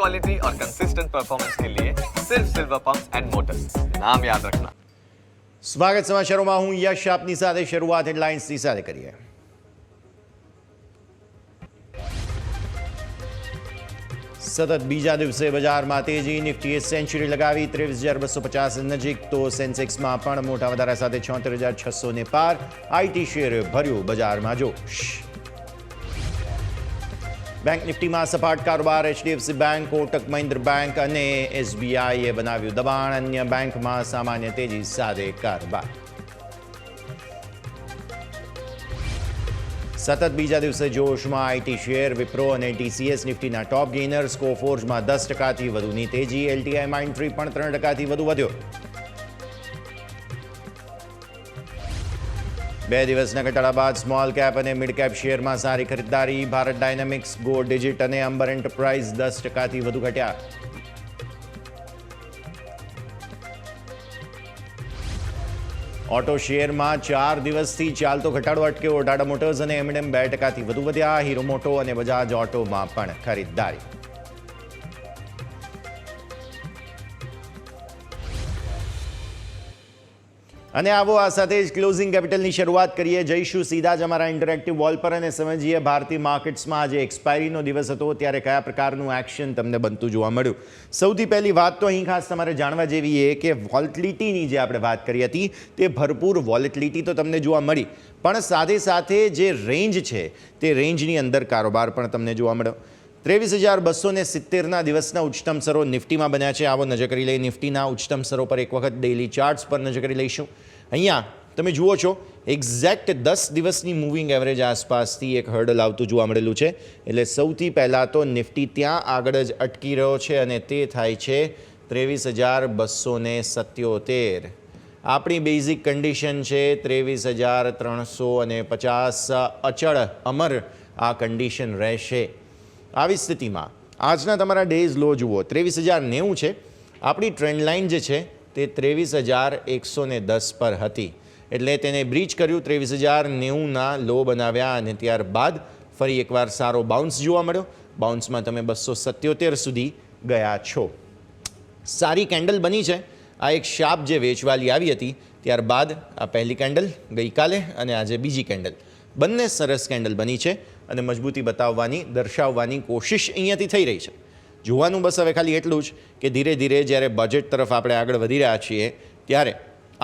Quality और consistent performance के लिए सिर्फ सिल्वर पंप्स एंड मोटर्स, नाम याद रखना। સ્વાગત સમાચારોમાં હું યશ આપની સાથે શરૂઆત હેડલાઇન્સની સાથે કરીએ। સતત બીજા દિવસે બજારમાં તેજી, નિફ્ટીએ સેન્ચુરી લગાવી 23,250 નજીક, તો સેન્સેક્સમાં પણ મોટા વધારા સાથે 76,600 ને પાર। આઈટી શેર ભર્યું બજારમાં જોશ। બેંક નિફ્ટીમાં સપાટ કારોબાર, HDFC bank, Kotak Mahindra bank અને એસબીઆઈએ બનાવ્યું દબાણ। અન્ય બેંકમાં સામાન્ય તેજી સાથે કારોબાર। સતત બીજા દિવસે જોશમાં આઈટી શેર, વિપ્રો અને ટીસીએસ નિફ્ટીના ટોપ ગેઇનર્સ। કોફોર્જમાં 10%થી વધુની તેજી, એલટીઆઈ માઇન્ડટ્રી પણ 3%થી વધુ વધ્યો। 2 દિવસના ઘટાડા બાદ સ્મોલ કેપ અને મિડ કેપ શેરમાં સારી ખરીદદારી। ભારત ડાયનામિક્સ, ગો ડિજિટ અને અંબર એન્ટરપ્રાઇઝ 10%થી વધુ ઘટ્યા। ઓટો શેરમાં 4 દિવસથી ચાલતો ઘટાડો અટક્યો। ટાટા મોટર્સ અને એમ&એમ 2%થી વધુ વધ્યા। હીરો મોટો અને બજાજ ઓટોમાં પણ ખરીદદારી। અને આવો આ સાથે જ ક્લોઝિંગ કેપિટલની શરૂઆત કરીએ। જઈશું સીધા જ અમારા ઇન્ટરેક્ટિવ વોલ પર અને સમજીએ ભારતીય માર્કેટ્સમાં આજે એક્સપાયરીનો દિવસ હતો ત્યારે કયા પ્રકારનું એક્શન તમને બનતું જોવા મળ્યું। સૌથી પહેલી વાત તો અહીં ખાસ તમારે જાણવા જેવી એ કે વોલેટિલિટીની જે આપણે વાત કરી હતી તે ભરપૂર વોલેટિલિટી તો તમને જોવા મળી, પણ સાથે સાથે જે રેન્જ છે તે રેન્જની અંદર કારોબાર પણ તમને જોવા મળ્યો। 23,270ના દિવસના ઉચ્ચતમ સ્તરો નિફ્ટીમાં બન્યા છે। આવો નજર કરી લઈએ નિફ્ટીના ઉચ્ચતમ સ્તરો પર એક વખત ડેઇલી ચાર્ટ્સ પર નજર કરી લઈશું। અહીંયા તમે જુઓ છો એક્ઝેક્ટ 10 દિવસની મૂવિંગ એવરેજ આસપાસથી એક હર્ડલ આવતું જોવા મળેલું છે। એટલે સૌથી પહેલાં તો નિફ્ટી ત્યાં આગળ જ અટકી રહ્યો છે અને તે થાય છે 23,277। આપણી બેઝિક કન્ડિશન છે 23,350 અચળ અમર આ કન્ડિશન રહેશે। આવી સ્થિતિમાં આજના તમારા ડેઝ લો જુઓ 23,090 છે। આપણી ટ્રેન્ડ લાઇન જે છે તે 23,110 પર હતી, એટલે તેને બ્રીચ કર્યું, 23,090ના લો બનાવ્યા અને ત્યારબાદ ફરી એકવાર સારો બાઉન્સ જોવા મળ્યો। બાઉન્સમાં તમે 277 સુધી ગયા છો। સારી કેન્ડલ બની છે। આ એક શાર્પ જે વેચવાલી આવી હતી ત્યારબાદ આ પહેલી કેન્ડલ ગઈકાલે અને આજે બીજી કેન્ડલ, બંને સરસ કેન્ડલ બની છે અને મજબૂતી બતાવવાની દર્શાવવાની કોશિશ અહીંયાથી થઈ રહી છે। જોવાનું બસ હવે ખાલી એટલું જ કે ધીરે ધીરે જ્યારે બજેટ તરફ આપણે આગળ વધી રહ્યા છીએ ત્યારે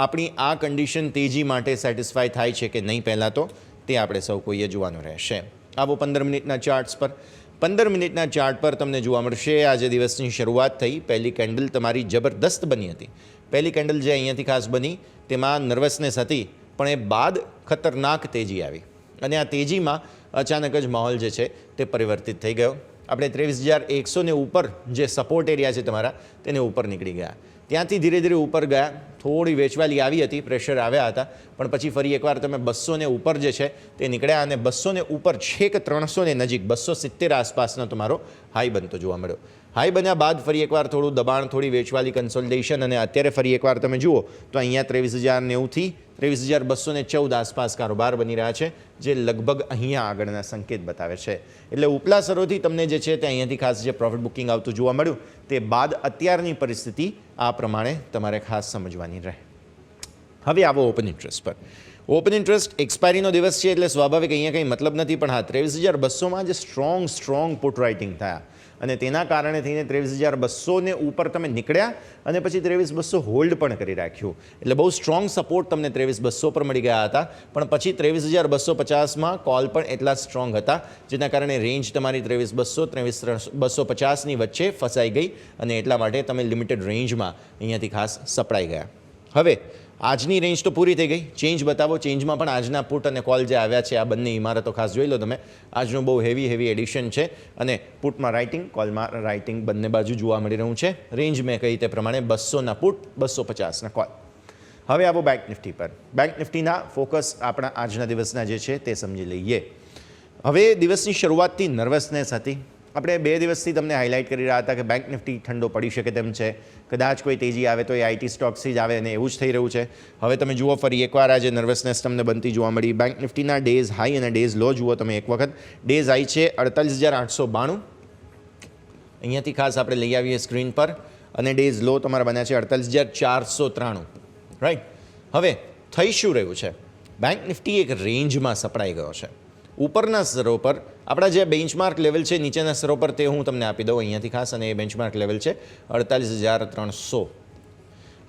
આપણી આ કન્ડિશન તેજી માટે સેટિસ્ફાય થાય છે કે નહીં પહેલાં તો તે આપણે સૌ કોઈએ જોવાનું રહેશે। આવો 15 મિનિટના ચાર્ટ્સ પર। 15 મિનિટના ચાર્ટ પર તમને જોવા મળશે આજે દિવસની શરૂઆત થઈ, પહેલી કેન્ડલ તમારી જબરદસ્ત બની હતી। પહેલી કેન્ડલ જે અહીંયાથી ખાસ બની તેમાં નર્વસનેસ હતી, પણ એ બાદ ખતરનાક તેજી આવી અને આ તેજીમાં અચાનક જ માહોલ જે છે તે પરિવર્તિત થઈ ગયો। આપણે 23,100 ને ઉપર જે સપોર્ટ એરિયા છે તમારા તેને ઉપર નીકળી ગયા, ત્યાંથી ધીરે ધીરે ઉપર ગયા। થોડી વેચવાલી આવી હતી, પ્રેશર આવ્યા હતા, પણ પછી ફરી એકવાર તમે 200 ને ઉપર જે છે તે નીકળ્યા અને 200 ને ઉપર છેક 300 ને નજીક 270 આસપાસનો તમારો હાઈ બનતો જોવા મળ્યો। હાઈ બન્યા બાદ ફરી એકવાર થોડું દબાણ, થોડી વેચવાલી, કન્સોલિડેશન અને અત્યારે ફરી એકવાર તમે જુઓ તો અહીંયા 23,090થી 23,214 આસપાસ કારોબાર બની રહ્યા છે, જે લગભગ અહીંયા આગળના સંકેત બતાવે છે। એટલે ઉપલા સ્તરોથી તમને જે છે તે અહીંયાથી ખાસ જે પ્રોફિટ બુકિંગ આવતું જોવા મળ્યું તે બાદ અત્યારની પરિસ્થિતિ આ પ્રમાણે તમારે ખાસ સમજવાની રહે। હવે આવો ઓપન ઇન્ટરેસ્ટ પર। ઓપન ઇન્ટરેસ્ટ એક્સપાયરીનો દિવસ છે એટલે સ્વાભાવિક અહીંયા કંઈ મતલબ નથી, પણ હા 23,200માં જે સ્ટ્રોંગ પુટ રાઇટિંગ થયા અને તેના કારણે થઈને 23,200 ને ઉપર તમે નીકળ્યા અને પછી 23,200 હોલ્ડ પણ કરી રાખ્યું, એટલે બહુ સ્ટ્રોંગ સપોર્ટ તમને 23,200 પર મળી ગયા હતા। પણ પછી 23,250માં કોલ પણ એટલા સ્ટ્રોંગ હતા, જેના કારણે રેન્જ તમારી 23,200-23,250ની વચ્ચે ફસાઈ ગઈ અને એટલા માટે તમે લિમિટેડ રેન્જમાં અહીંયાથી ખાસ સપડાઈ ગયા। હવે આજની રેન્જ તો પૂરી થઈ ગઈ, ચેન્જ બતાવો। ચેન્જમાં પણ આજના પુટ અને કોલ જે આવ્યા છે આ બંને ઇમારતો ખાસ જોઈ લો તમે। આજનું બહુ હેવી એડિશન છે અને પુટમાં રાઇટિંગ, કોલમાં રાઇટિંગ બંને બાજુ જોવા મળી રહ્યું છે। રેન્જ મેં કહી તે પ્રમાણે 200ના પુટ, 250ના કોલ। હવે આવો બેંક નિફ્ટી પર। બેંક નિફ્ટીના ફોકસ આપણા આજના દિવસના જે છે તે સમજી લઈએ। હવે દિવસની શરૂઆતથી નર્વસનેસ હતી। આપણે 2 દિવસથી તમને હાઇલાઇટ કરી રહ્યા હતા કે બેંક નિફ્ટી ઠંડો પડી શકે તેમ છે, કદાચ કોઈ તેજી આવે તો એ આઈટી સ્ટોક્સથી જ આવે અને એવું જ થઈ રહ્યું છે। હવે તમે જુઓ ફરી એકવાર આજે નર્વસનેસ તમને બનતી જોવા મળી। બેંક નિફ્ટીના ડેઝ હાઈ અને ડેઝ લો જુઓ તમે એક વખત। ડેઝ હાઈ છે 48,892 અહીંયાથી ખાસ આપણે લઈ આવીએ સ્ક્રીન પર અને ડેઝ લો તમારા બન્યા છે 48,493, રાઈટ. હવે થઈ શું રહ્યું છે? બેંક નિફ્ટી એક રેન્જમાં સપડાઈ ગયો છે. ઉપરના સ્તરો પર આપણા જે બેન્ચમાર્ક લેવલ છે, નીચેના સ્તરો પર તે હું તમને આપી દઉં અહીંયાથી ખાસ, અને એ બેન્ચમાર્ક લેવલ છે 48,300.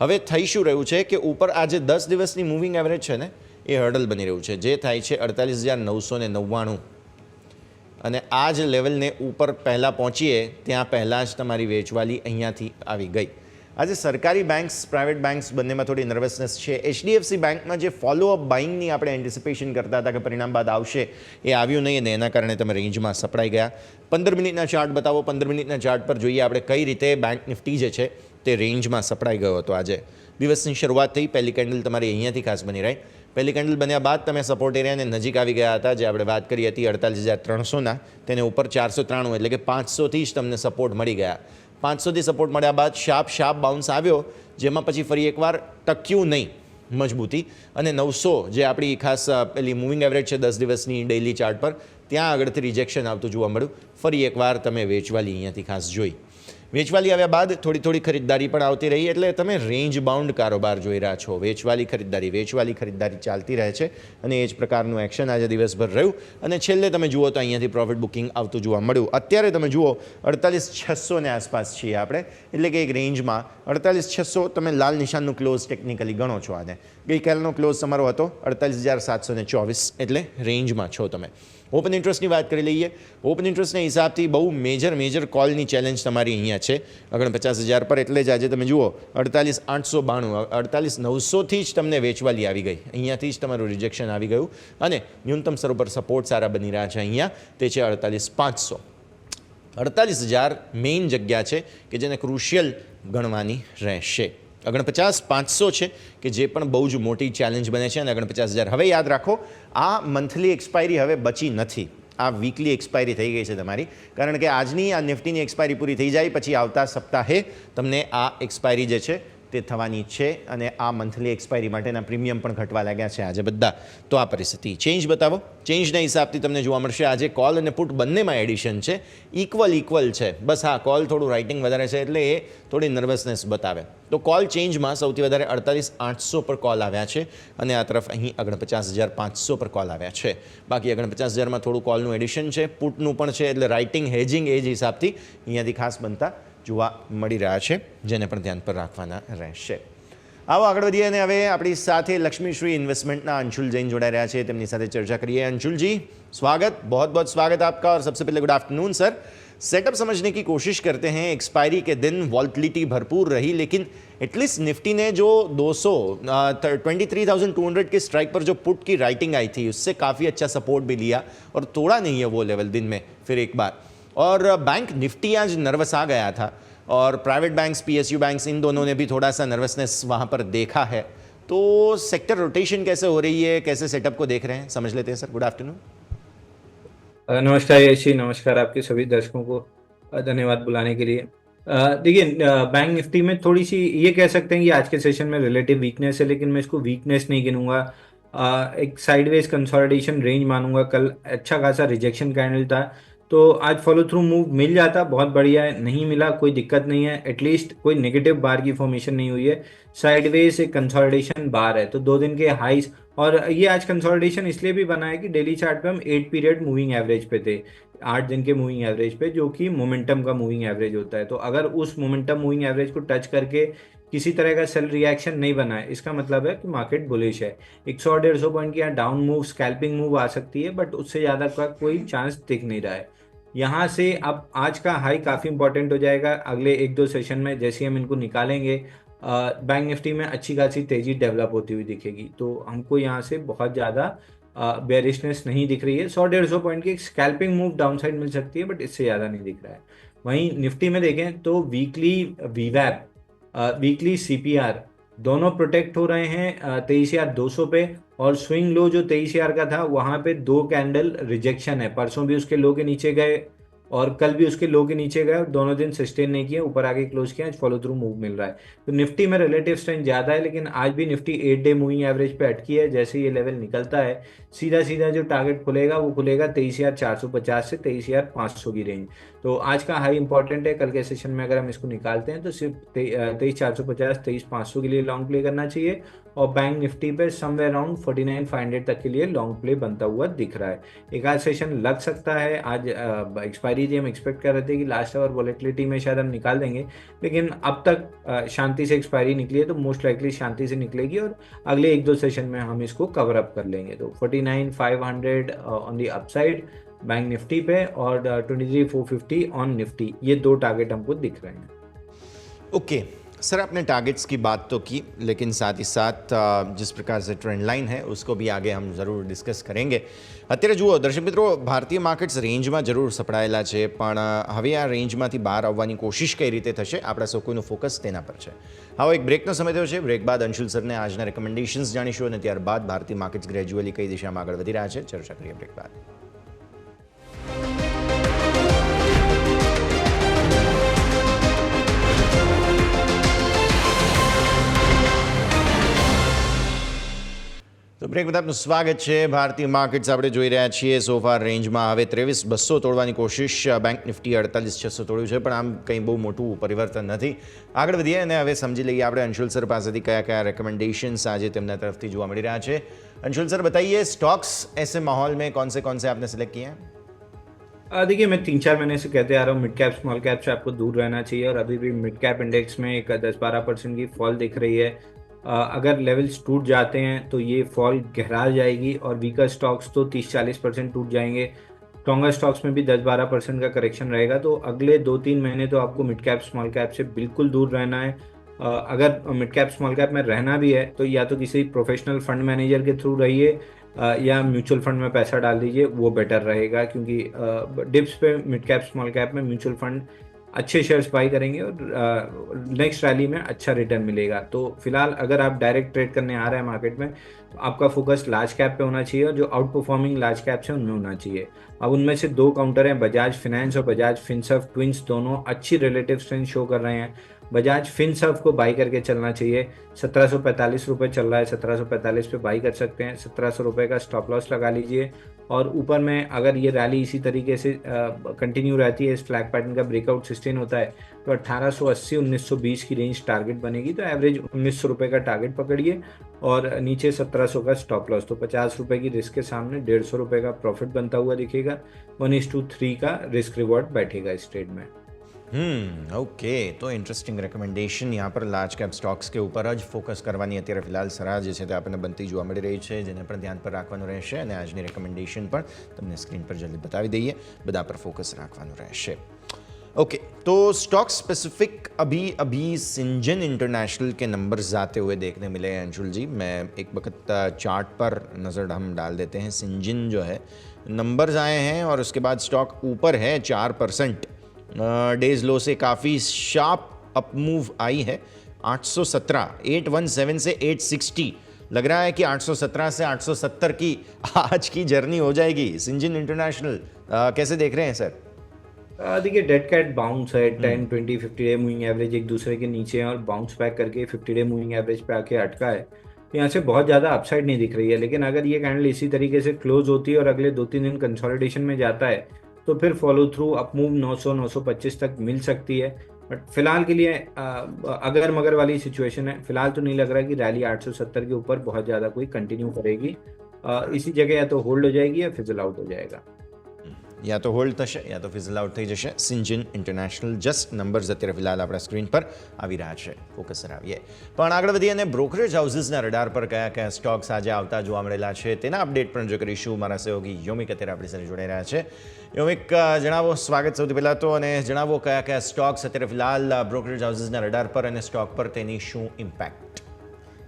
હવે થઈ શું રહ્યું છે કે ઉપર આ જે 10 દિવસની મૂવિંગ એવરેજ છે ને એ હર્ડલ બની રહ્યું છે, જે થાય છે 48,999, અને આ જ લેવલને ઉપર પહેલાં પહોંચીએ ત્યાં પહેલાં જ તમારી વેચવાલી અહીંયાથી આવી ગઈ. આજે સરકારી બેન્ક્સ, પ્રાઇવેટ બેન્ક્સ બંનેમાં થોડી નર્વસનેસ છે. HDFC બેંકમાં જે ફોલોઅપ બાઇંગની આપણે એન્ટિસિપેશન કરતા હતા કે પરિણામ બાદ આવશે, એ આવ્યું નહીં અને એના કારણે તમે રેન્જમાં સપડાઈ ગયા. 15 મિનિટના ચાર્ટ બતાવો. 15 મિનિટના ચાર્ટ પર જોઈએ આપણે કઈ રીતે બેંક નિફ્ટી જે છે તે રેન્જમાં સપડાઈ ગયો હતો. આજે દિવસની શરૂઆત થઈ, પહેલી કેન્ડલ તમારી અહીંયાથી ખાસ બની, રાઈટ. પહેલી કેન્ડલ બન્યા બાદ તમે સપોર્ટ એરિયાને નજીક આવી ગયા હતા, જે આપણે વાત કરી હતી 48,300ના, તેને ઉપર 493 એટલે કે 500થી જ તમને સપોર્ટ મળી ગયા. 500થી સપોર્ટ મળ્યા બાદ શાર્પ બાઉન્સ આવ્યો, જેમાં પછી ફરી એકવાર ટક્યું નહીં મજબૂતી, અને 900 જે આપણી ખાસ પેલી મૂવિંગ એવરેજ છે 10 દિવસની ડેઇલી ચાર્ટ પર, ત્યાં આગળથી રિજેક્શન આવતું જોવા મળ્યું. ફરી એકવાર તમે વેચવાલી અહીંયાથી ખાસ જોઈ. વેચવાલી આવ્યા બાદ થોડી ખરીદદારી પણ આવતી રહી, એટલે તમે રેન્જ બાઉન્ડ કારોબાર જોઈ રહ્યા છો. વેચવાલી ખરીદદારી ચાલતી રહે છે, અને એ જ પ્રકારનું એક્શન આજે દિવસભર રહ્યું. અને છેલ્લે તમે જુઓ તો અહીંયાથી પ્રોફિટ બુકિંગ આવતું જોવા મળ્યું. અત્યારે તમે જુઓ 48,600 આસપાસ છીએ આપણે, એટલે કે એક રેન્જમાં 48,600 તમે લાલ નિશાનનું ક્લોઝ ટેકનિકલી ગણો છો આને. ગઈકાલનો ક્લોઝ તમારો હતો 48,724, એટલે રેન્જમાં છો તમે. ઓપન ઇન્ટરેસ્ટની વાત કરી લઈએ. ઓપન ઇન્ટરેસ્ટના હિસાબથી બહુ મેજર કોલની ચેલેન્જ તમારી અહીંયા છે 49,000 પર, એટલે જ આજે તમે જુઓ 48,892, 48,900થી જ તમને વેચવાલી આવી ગઈ. અહીંયાથી જ તમારું રિજેક્શન આવી ગયું, અને ન્યૂનતમ સ્તરો પર સપોર્ટ સારા બની રહ્યા છે અહીંયા, તે છે 48,500. 48,000 મેઇન જગ્યા છે કે જેને ક્રુશિયલ ગણવાની રહેશે. 49,500 છે કે જે પણ બહુ જ મોટી ચેલેન્જ બને છે, અને 49,000. હવે યાદ રાખો, આ મંથલી એક્સપાયરી હવે બચી નથી, આ વીકલી એક્સપાયરી થઈ ગઈ છે તમારી, કારણ કે આજની આ નિફ્ટીની એક્સપાયરી પૂરી થઈ જાય પછી આવતા સપ્તાહે તમને આ એક્સપાયરી જે છે તે થવાની છે, અને આ મંથલી એક્સપાયરી માટેના પ્રીમિયમ પણ ઘટવા લાગ્યા છે આજે બધા. તો આ પરિસ્થિતિ. ચેન્જ બતાવો. ચેન્જના હિસાબથી તમને જોવા મળશે આજે કોલ અને પુટ બંનેમાં એડિશન છે, ઇક્વલ છે. બસ હા, કોલ થોડું રાઇટિંગ વધારે છે એટલે એ થોડી નર્વસનેસ બતાવે. તો કોલ ચેન્જમાં સૌથી વધારે 48,800 પર કોલ આવ્યા છે, અને આ તરફ અહીં 49,500 પર કોલ આવ્યા છે. બાકી 49,000માં થોડું કોલનું એડિશન છે, પુટનું પણ છે, એટલે રાઇટિંગ હેજિંગ એ જ હિસાબથી અહીંયાથી ખાસ બનતા જોવા મળી રહ્યા છે, જેને પણ ધ્યાન પર રાખવાના રહેશે. આવો આગળ વધીએ, અને હવે આપણી સાથે લક્ष्मीश्री इन्वेस्टमेंटના अंशुल जैन जोड़ा रहा है, તેમની સાથે ચર્चा करिए. अंशुल जी, स्वागत, बहुत बहुत स्वागत आपका. और सबसे पहले गुड आफ्टरनून सर. सेटअप समझने की कोशिश करते हैं. एक्सपायरी के दिन वॉल्टिलिटी भरपूर रही, लेकिन एटलीस्ट निफ्टी ने जो 23,200 के स्ट्राइक पर जो पुट की राइटिंग आई थी, उससे काफ़ी अच्छा सपोर्ट भी लिया, और तोड़ा नहीं है वो लेवल दिन में फिर एक बार. और बैंक निफ्टी आज नर्वस आ गया था, और प्राइवेट बैंक्स, PSU बैंक्स, इन दोनों ने भी थोड़ा सा नर्वसनेस वहाँ पर देखा है. तो सेक्टर रोटेशन कैसे हो रही है, कैसे सेटअप को देख रहे हैं, समझ लेते हैं सर. Good afternoon. नमस्कार यशी, नमस्कार आपके सभी दर्शकों को, धन्यवाद बुलाने के लिए. देखिए, बैंक निफ्टी में थोड़ी सी ये कह सकते हैं कि आज के सेशन में रिलेटिव वीकनेस है, लेकिन मैं इसको वीकनेस नहीं गिनूंगा. एक साइडवेज कंसोलिडेशन रेंज मानूंगा. कल अच्छा खासा रिजेक्शन कैंडल था, तो आज फॉलो थ्रू मूव मिल जाता बहुत बढ़िया है. नहीं मिला कोई दिक्कत नहीं है, एटलीस्ट कोई नेगेटिव बार की फॉर्मेशन नहीं हुई है. साइडवेज एक कंसोलिडेशन बार है, तो 2 दिन के हाइस, और ये आज कंसोलिडेशन इसलिए भी बना है कि डेली चार्ट पे हम 8 पीरियड मूविंग एवरेज पे थे, 8 दिन के मूविंग एवरेज पे, जो कि मोमेंटम का मूविंग एवरेज होता है. तो अगर उस मोमेंटम मूविंग एवरेज को टच करके किसी तरह का सेल रिएक्शन नहीं बना है, इसका मतलब है कि मार्केट बुलिश है. 100-150 पॉइंट की यहाँ डाउन मूव, स्कैल्पिंग मूव आ सकती है, बट उससे ज़्यादा का कोई चांस दिख नहीं रहा है. यहाँ से अब आज का हाई काफ़ी इंपॉर्टेंट हो जाएगा. अगले 1-2 सेशन में जैसे हम इनको निकालेंगे, बैंक निफ्टी में अच्छी खासी तेजी डेवलप होती हुई दिखेगी. तो हमको यहाँ से बहुत ज़्यादा बेरिशनेस नहीं दिख रही है. 100-150 पॉइंट की स्कैल्पिंग मूव डाउन साइड मिल सकती है, बट इससे ज़्यादा नहीं दिख रहा है. वहीं निफ्टी में देखें तो वीकली वीवैप, वीकली CPR दोनों प्रोटेक्ट हो रहे हैं 23,200 पे, और स्विंग लो जो 23,000 का था वहाँ पे 2 कैंडल रिजेक्शन है. परसों भी उसके लो के नीचे गए, और कल भी उसके लो के नीचे गए और दोनों दिन सस्टेन नहीं किए, ऊपर आगे क्लोज किया, आज फॉलो थ्रू मूव मिल रहा है। तो निफ्टी में रिलेटिव स्ट्रेंथ ज़्यादा है, लेकिन आज भी निफ्टी 8 डे मूविंग एवरेज पे अटकी है। जैसे ये लेवल निकलता है, सीधा सीधा जो टारगेट खुलेगा वो खुलेगा 23,450 से 23,500 की रेंज। तो आज का हाई इंपॉर्टेंट है। कल के सेशन में अगर हम इसको निकालते हैं तो सिर्फ 23,450 23,500 के लिए लॉन्ग प्ले करना चाहिए, और बैंक निफ्टी पे समवेयर अराउंड 49,500 तक के लिए लॉन्ग प्ले बनता हुआ दिख रहा है। एक आध सेशन लग सकता है आज। एक्सपायरी जी हम एक्सपेक्ट कर रहे थे कि लास्ट आवर वॉलेटिलिटी में शायद हम निकाल देंगे, लेकिन अब तक शांति से एक्सपायरी निकली है, तो मोस्ट लाइकली शांति से निकलेगी और अगले एक दो सेशन में हम इसको कवर अप कर लेंगे। तो 49,500 on the upside bank Nifty पे, और 23,450 ऑन निफ्टी, ये दो टारगेट हमको दिख रहे हैं। ओके सर, आपने टारगेट्स की बात तो की, लेकिन साथ ही साथ जिस प्रकार से ट्रेंड लाइन है उसको भी आगे हम જરૂર ડિસ્કસ કરેંગે। અત્યારે જુઓ દર્શક મિત્રો, ભારતીય માર્કેટ્સ રેન્જમાં જરૂર સપડાયેલા છે, પણ હવે આ રેન્જમાંથી બહાર આવવાની કોશિશ કઈ રીતે થશે, આપણા સૌ કોઈનું ફોકસ તેના પર છે। હવે એક બ્રેકનો સમય થયો છે। બ્રેક બાદ અંશુલ સરને આજના રેકમેન્ડેશન્સ જાણીશું અને ત્યારબાદ ભારતીય માર્કેટ્સ ગ્રેજ્યુઅલી કઈ દિશામાં આગળ વધી રહ્યા છે, ચર્ચા કરીએ બ્રેક બાદ। તો બ્રેક બાદ આપનું સ્વાગત છે। ભારતીય માર્કેટ્સ આપણે જોઈ રહ્યા છીએ સોફાર રેન્જમાં હવે 23,200 તોડવાની કોશિશ, બેંક નિફ્ટી 48,600 તોડ્યું છે, પણ આમ કંઈ બહુ મોટું પરિવર્તન નથી। આગળ વધીએ અને હવે સમજી લઈએ આપણે અંશુલ સર પાસેથી કયા કયા રેકમેન્डेशंस આજે તેમના તરફથી જોવા મળી રહ્યા છે। अंशुल सर बताइए, स्टॉक्स ऐसे माहौल में कौन से आपने सेलेक्ट किए हैं? देखिए, मैं 3-4 महीने से कहते आ रहा हूँ मिड कैप स्मॉल कैप से आपको दूर रहना चाहिए, और अभी भी मिड कैप इंडेक्स में एक 10-12% की फॉल दिख रही है। अगर लेवल्स टूट जाते हैं तो ये फॉल गहरा जाएगी, और वीकर स्टॉक्स तो 30-40% टूट जाएंगे। स्ट्रॉन्गर स्टॉक्स में भी 10-12% का करेक्शन रहेगा। तो अगले 2-3 महीने तो आपको मिड कैप स्मॉल कैप से बिल्कुल दूर रहना है। अगर मिड कैप स्मॉल कैप में रहना भी है तो या तो किसी प्रोफेशनल फंड मैनेजर के थ्रू रहिए, या म्यूचुअल फंड में पैसा डाल दीजिए, वो बेटर रहेगा, क्योंकि डिप्स पे मिड कैप स्मॉल कैप में म्यूचुअल फंड अच्छे शेयर्स बाई करेंगे और नेक्स्ट रैली में अच्छा रिटर्न मिलेगा। तो फिलहाल अगर आप डायरेक्ट ट्रेड करने आ रहे हैं मार्केट में, तो आपका फोकस लार्ज कैप पे होना चाहिए, और जो आउट परफॉर्मिंग लार्ज कैप्स हैं उनमें होना चाहिए। अब उनमें से दो काउंटर हैं, बजाज फिनेंस और बजाज फिनसर्व ट्विंस, दोनों अच्छी रिलेटिव स्ट्रेंथ शो कर रहे हैं। बजाज फिनसर्व को बाई करके चलना चाहिए। 1745 रुपये चल रहा है, 1745 पे बाई कर सकते हैं। 1700 रुपये का स्टॉप लॉस लगा लीजिए, और ऊपर में अगर ये रैली इसी तरीके से कंटिन्यू रहती है, इस फ्लैग पैटर्न का ब्रेकआउट सस्टेन होता है, तो 1880-1920 की रेंज टारगेट बनेगी। तो एवरेज 1900 रुपये का टारगेट पकड़िए, और नीचे 1700 का स्टॉप लॉस। तो 50 रुपये की रिस्क के सामने 150 रुपये का प्रॉफिट बनता हुआ दिखेगा। 1:3 का रिस्क रिवॉर्ड बैठेगा इस ट्रेड में। ઓકે, તો ઇન્ટરેસ્ટિંગ રેકમેન્ડેશન यहाँ पर લાર્જ કેપ સ્ટોક્સ કે ઉપર જ ફોકસ કરવાની અત્યારે ફિલહાલ સલાહ જે છે તે આપણને બનતી જોવા મળી રહી છે, જેને પણ ધ્યાન પર રાખવાનું રહેશે, અને આજની રેકમેન્ડેશન પણ તમને સ્ક્રીન પર જલ્દી બતાવી દઈએ, બધા પર ફોકસ રાખવાનું રહેશે। ओके, तो स्टॉक स्पेसिफिक अभी सिंजन इंटरनेशनल के नंबर्स आते हुए देखने मिले हैं अंशुल जी। मैं एक वक्त चार्ट पर नज़र हम डाल देते हैं। सिंजन जो है नंबर्स आए हैं और उसके बाद स्टॉक ऊपर है 4%, डेज लो से काफ़ी शार्प अप मूव आई है। 817 से 860 लग रहा है कि 817 से 870 की आज की जर्नी हो जाएगी। सिंजन इंटरनेशनल कैसे देख रहे हैं सर? देखिए, डेड कैट बाउंस है, 10, 20, 50 डे मूविंग एवरेज एक दूसरे के नीचे हैं, और बाउंस बैक करके 50 डे मूविंग एवरेज पे आके अटका है। तो यहाँ से बहुत ज़्यादा अपसाइड नहीं दिख रही है, लेकिन अगर ये कैंडल इसी तरीके से क्लोज होती है और अगले 2-3 दिन कंसोलिडेशन में जाता है, तो फिर फॉलो थ्रू अप मूव 900-925 तक मिल सकती है। बट फिलहाल के लिए अगर मगर वाली सिचुएशन है। फिलहाल तो नहीं लग रहा कि रैली 870 के ऊपर बहुत ज़्यादा कोई कंटिन्यू करेगी। इसी जगह या तो होल्ड हो जाएगी या फिजल आउट हो जाएगा। या तो होल्ड થશે યા તો ફિઝલ આઉટ થઈ જશે। સિંજન ઇન્ટરનેશનલ જસ્ટ નંબર્સ અત્યારે ફિલહાલ આપણા સ્ક્રીન પર આવી રહ્યા છે, ફોકસ કરાવીએ। પણ આગળ વધીએ અને બ્રોકરેજ હાઉસીસના રડાર પર કયા કયા સ્ટોક્સ આજે આવતા જોવા મળેલા છે તેના અપડેટ પણ જો કરીશું। મારા સહયોગી યોમિક અત્યારે આપણી સાથે જોડાઈ રહ્યા છે। યોમિક, જણાવો, સ્વાગત સૌથી પહેલાં તો, અને જણાવો કયા કયા સ્ટોક્સ અત્યારે ફિલહાલ બ્રોકરેજ હાઉસીસના રડાર પર અને સ્ટોક પર તેની શું ઇમ્પેક્ટ?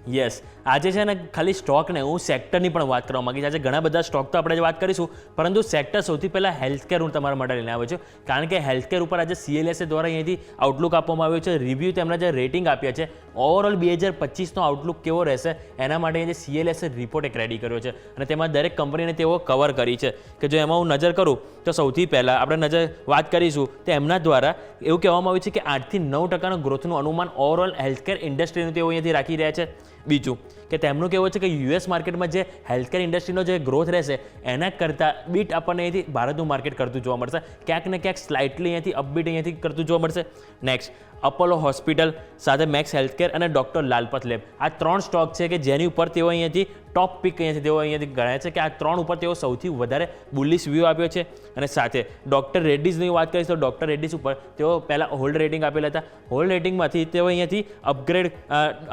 યસ, આજે છે ને ખાલી સ્ટોક ને હું સેક્ટરની પણ વાત કરવા માંગીશ. આજે ઘણા બધા સ્ટોક તો આપણે વાત કરીશું, પરંતુ સેક્ટર સૌથી પહેલાં હેલ્થકેર હું તમારા માટે લઈને આવ્યો છું, કારણ કે હેલ્થકેર ઉપર આજે CLSA દ્વારા અહીંયાથી આઉટલુક આપવામાં આવ્યું છે. રિવ્યૂ તેમના જે રેટિંગ આપ્યા છે, ઓવરઓલ 2025નો આઉટલુક કેવો રહેશે એના માટે અહીંયાથી CLSA રિપોર્ટ એક રેડી કર્યો છે, અને તેમાં દરેક કંપનીને તેઓ કવર કરી છે. કે જો એમાં હું નજર કરું તો સૌથી પહેલાં આપણે વાત કરીશું તો એમના દ્વારા એવું કહેવામાં આવ્યું છે કે 8 થી 9% ગ્રોથનું અનુમાન ઓવરઓલ હેલ્થકેર ઇન્ડસ્ટ્રીનું તેઓ અહીંયાથી રાખી રહ્યા છે. બીજું કે તેમનું કહેવું છે કે US માર્કેટમાં જે હેલ્થકેર ઇન્ડસ્ટ્રીનો જે ગ્રોથ રહેશે એના કરતાં બીટ આપણને અહીંયાથી ભારતનું માર્કેટ કરતું જોવા મળશે, ક્યાંક ને ક્યાંક સ્લાઇટલી અહીંયાથી અપબીટ અહીંયાથી કરતું જોવા મળશે. નેક્સ્ટ, અપોલો હોસ્પિટલ સાથે મેક્સ હેલ્થકેર અને ડૉક્ટર લાલપત લેબ, આ 3 સ્ટોક છે કે જેની ઉપર તેઓ અહીંયાથી ટોપ પિક અહીંયાથી ગણાય છે કે આ 3 ઉપર તેઓ સૌથી વધારે બુલિશ વ્યૂ આપ્યો છે. અને સાથે ડૉક્ટર રેડ્ડીઝની વાત કરીશ તો ડૉક્ટર રેડ્ડીઝ ઉપર તેઓ પહેલાં હોલ્ડ રેટિંગ આપેલા હતા. હોલ્ડ રેટિંગમાંથી તેઓ અહીંયાથી અપગ્રેડ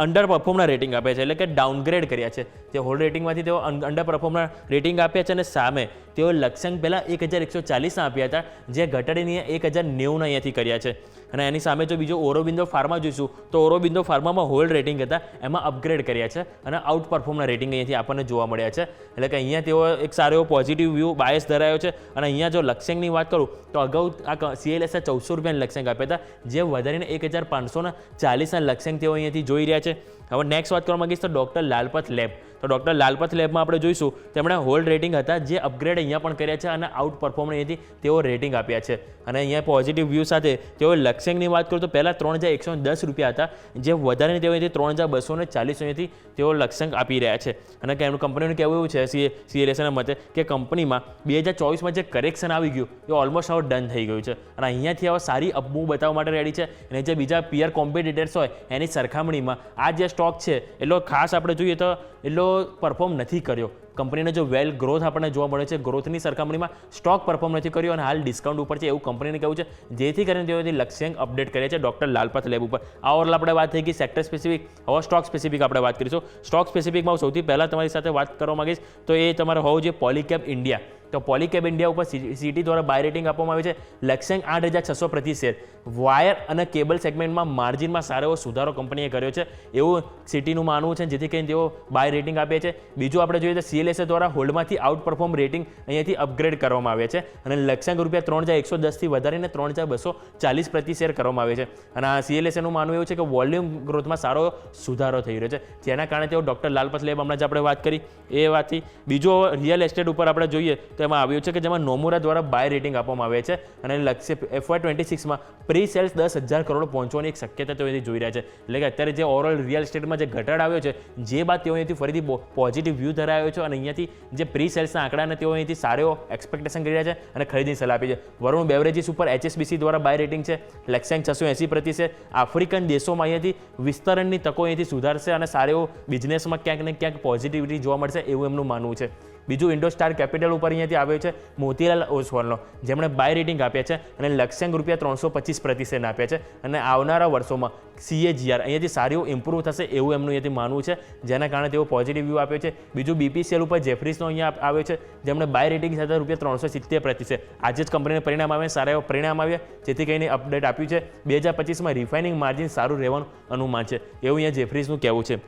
અંડર પરફોર્મના રેટિંગ આપ્યા છે, એટલે કે ડાઉનગ્રેડ કર્યા છે. તે હોલ્ડ રેટિંગમાંથી તેઓ અંડર પરફોર્મના રેટિંગ આપ્યા છે, અને સામે તેઓ લક્ષ્યાંક પહેલાં 1140 આપ્યા હતા, જે ઘટાડીને 1090 અહીંયાથી કર્યા છે. અને એની સામે જો બીજો ઓરોબિંદો ફાર્મા જોઈશું તો ઓરોબિંદો ફાર્મામાં હોલ્ડ રેટિંગ હતા, એમાં અપગ્રેડ કર્યા છે અને આઉટ પરફોર્મના રેટિંગ અહીંયાથી આપણને જોવા મળ્યા છે. એટલે કે અહીંયા તેઓ એક સારો એવો પોઝિટિવ વ્યૂ બાયસ ધરાયો છે. અને અહીંયા જો લક્ષ્યાંકની વાત કરું તો અગાઉ આ CLSA 1400 રૂપિયાના લક્ષ્યાંક આપ્યા હતા, જે વધારીને 1540ના લક્ષ્યાંક તેઓ અહીંયાથી જોઈ રહ્યા છે. હવે નેક્સ્ટ વાત કરવા માંગીશ તો ડૉક્ટર લાલપત લેબ. તો ડૉક્ટર લાલપત લેબમાં આપણે જોઈશું તેમણે હોલ્ડ રેટિંગ હતા, જે અપગ્રેડ અહીંયા પણ કર્યા છે અને આઉટ પરફોર્મન્સ અહીંયાથી તેઓ રેટિંગ આપ્યા છે. અને અહીંયા પોઝિટિવ વ્યૂ સાથે તેઓ લક્ષ્યાંકની વાત કરું તો પહેલાં 3110 રૂપિયા હતા, જે વધારીને તેઓ અહીંયાથી 3240 અહીંયાથી તેઓ લક્ષ્યાંક આપી રહ્યા છે. અને કંપનીનું કહેવું એવું છે CLSAના મતે કે કંપનીમાં 2024માં જે કરેક્શન આવી ગયું એ ઓલમોસ્ટ હવે ડન થઈ ગયું છે, અને અહીંયાથી હવે સારી અપમૂવ બતાવવા માટે રેડી છે. અને જે બીજા પિયર કોમ્પિટિટર્સ હોય એની સરખામણીમાં આ જે સ્ટોક છે એટલો ખાસ આપણે જોઈએ તો એટલો પરફોર્મ નથી કર્યો. કંપનીને જો વેલ ગ્રોથ આપણને જોવા મળે છે, ગ્રોથની સરખામણીમાં સ્ટોક પરફોર્મ નથી કર્યો અને હાલ ડિસ્કાઉન્ટ ઉપર છે એવું કંપનીને કહેવું છે, જેથી કરીને તેઓથી લક્ષ્યાંક અપડેટ કરે છે ડૉક્ટર લાલપત લેબ ઉપર. આ ઓવરઓલ આપણે વાત થઈ ગઈ સેક્ટર સ્પેસિફિક. હવે સ્ટોક સ્પેસિફિક આપણે વાત કરીશું. સ્ટોક સ્પેસિફિકમાં હું સૌથી પહેલાં તમારી સાથે વાત કરવા માંગીશ તો એ તમારે હોવું જોઈએ પોલીકેબ ઇન્ડિયા. તો પોલીકેબ ઇન્ડિયા ઉપર સિટી દ્વારા બાય રેટિંગ આપવામાં આવે છે, લક્ષ્યાંક 8600 પ્રતિ શેર. વાયર અને કેબલ સેગમેન્ટમાં માર્જિનમાં સારો એવો સુધારો કંપનીએ કર્યો છે એવું સિટીનું માનવું છે, જેથી કરીને તેઓ બાય રેટિંગ આપે છે. બીજું આપણે જોઈએ તો CLSA દ્વારા હોલ્ડમાંથી આઉટ પરફોર્મ રેટિંગ અહીંયાથી અપગ્રેડ કરવામાં આવે છે, અને લક્ષ્યાંક રૂપિયા 3110થી વધારીને 3240 પ્રતિ શેર કરવામાં આવે છે. અને આ CLSAનું માનવું એવું છે કે વોલ્યુમ ગ્રોથમાં સારો સુધારો થઈ રહ્યો છે, જેના કારણે તેઓ ડૉક્ટર લાલપત લેબ હમણાં જે આપણે વાત કરી એ વાતથી. બીજું રિયલ એસ્ટેટ ઉપર આપણે જોઈએ તો એમાં આવ્યું છે કે જેમાં નોમુરા દ્વારા બાય રેટિંગ આપવામાં આવે છે, અને લક્ષ્ય FY26માં પ્રી સેલ્સ 10,000 કરોડ પહોંચવાની એક શક્યતા તેઓ અહીંથી જોઈ રહ્યા છે. એટલે કે અત્યારે જે ઓવરઓલ રિયલ એસ્ટેટમાં જે ઘટાડ આવ્યો છે, જે બાદ તેઓ અહીંથી ફરીથી પોઝિટિવ વ્યૂ ધરાવ્યો છે, અને અહીંયાથી જે પ્રી સેલ્સના આંકડાને તેઓ અહીંથી સારો એક્સપેક્ટેશન કરી રહ્યા છે અને ખરીદીની સલાહ આપી છે. વરુણ બેવરેજીસ ઉપર HSBC દ્વારા બાય રેટિંગ છે, લક્ષ્યાંક 680 પ્રતિ શેર. આફ્રિકન દેશોમાં અહીંયાથી વિસ્તરણની તકો અહીંથી સુધારશે અને સારો એવો બિઝનેસમાં ક્યાંક ને ક્યાંક પોઝિટિવિટી જોવા મળશે એવું એમનું માનવું છે. બીજું ઇન્ડોસ્ટાર કેપિટલ ઉપર અહીંયાથી આવ્યો છે મોતીલાલ ઓસવાલનો, જેમણે બાય રેટિંગ આપ્યા છે અને લક્ષ્યાંક રૂપિયા 325 પ્રતિ શેર આપ્યા છે. અને આવનારા વર્ષોમાં CAGR અહીંયાથી સારું ઇમ્પ્રૂવ થશે એવું એમનું અહીંયાથી માનવું છે, જેના કારણે તેઓ પોઝિટિવ વ્યૂ આપ્યો છે. બીજું BPCL ઉપર જેફરીસનો અહીંયા આવ્યો છે, જેમણે બાય રેટિંગ સાથે રૂપિયા 370 પ્રતિ શેર. આજે જ કંપનીને પરિણામ આવે સારા એવા પરિણામ આવ્યા, જેથી કરીને અપડેટ આપ્યું છે. 2025માં રિફાઇનિંગ માર્જિન સારું રહેવાનું અનુમાન છે એવું અહીંયા જેફરીસનું કહેવું છે.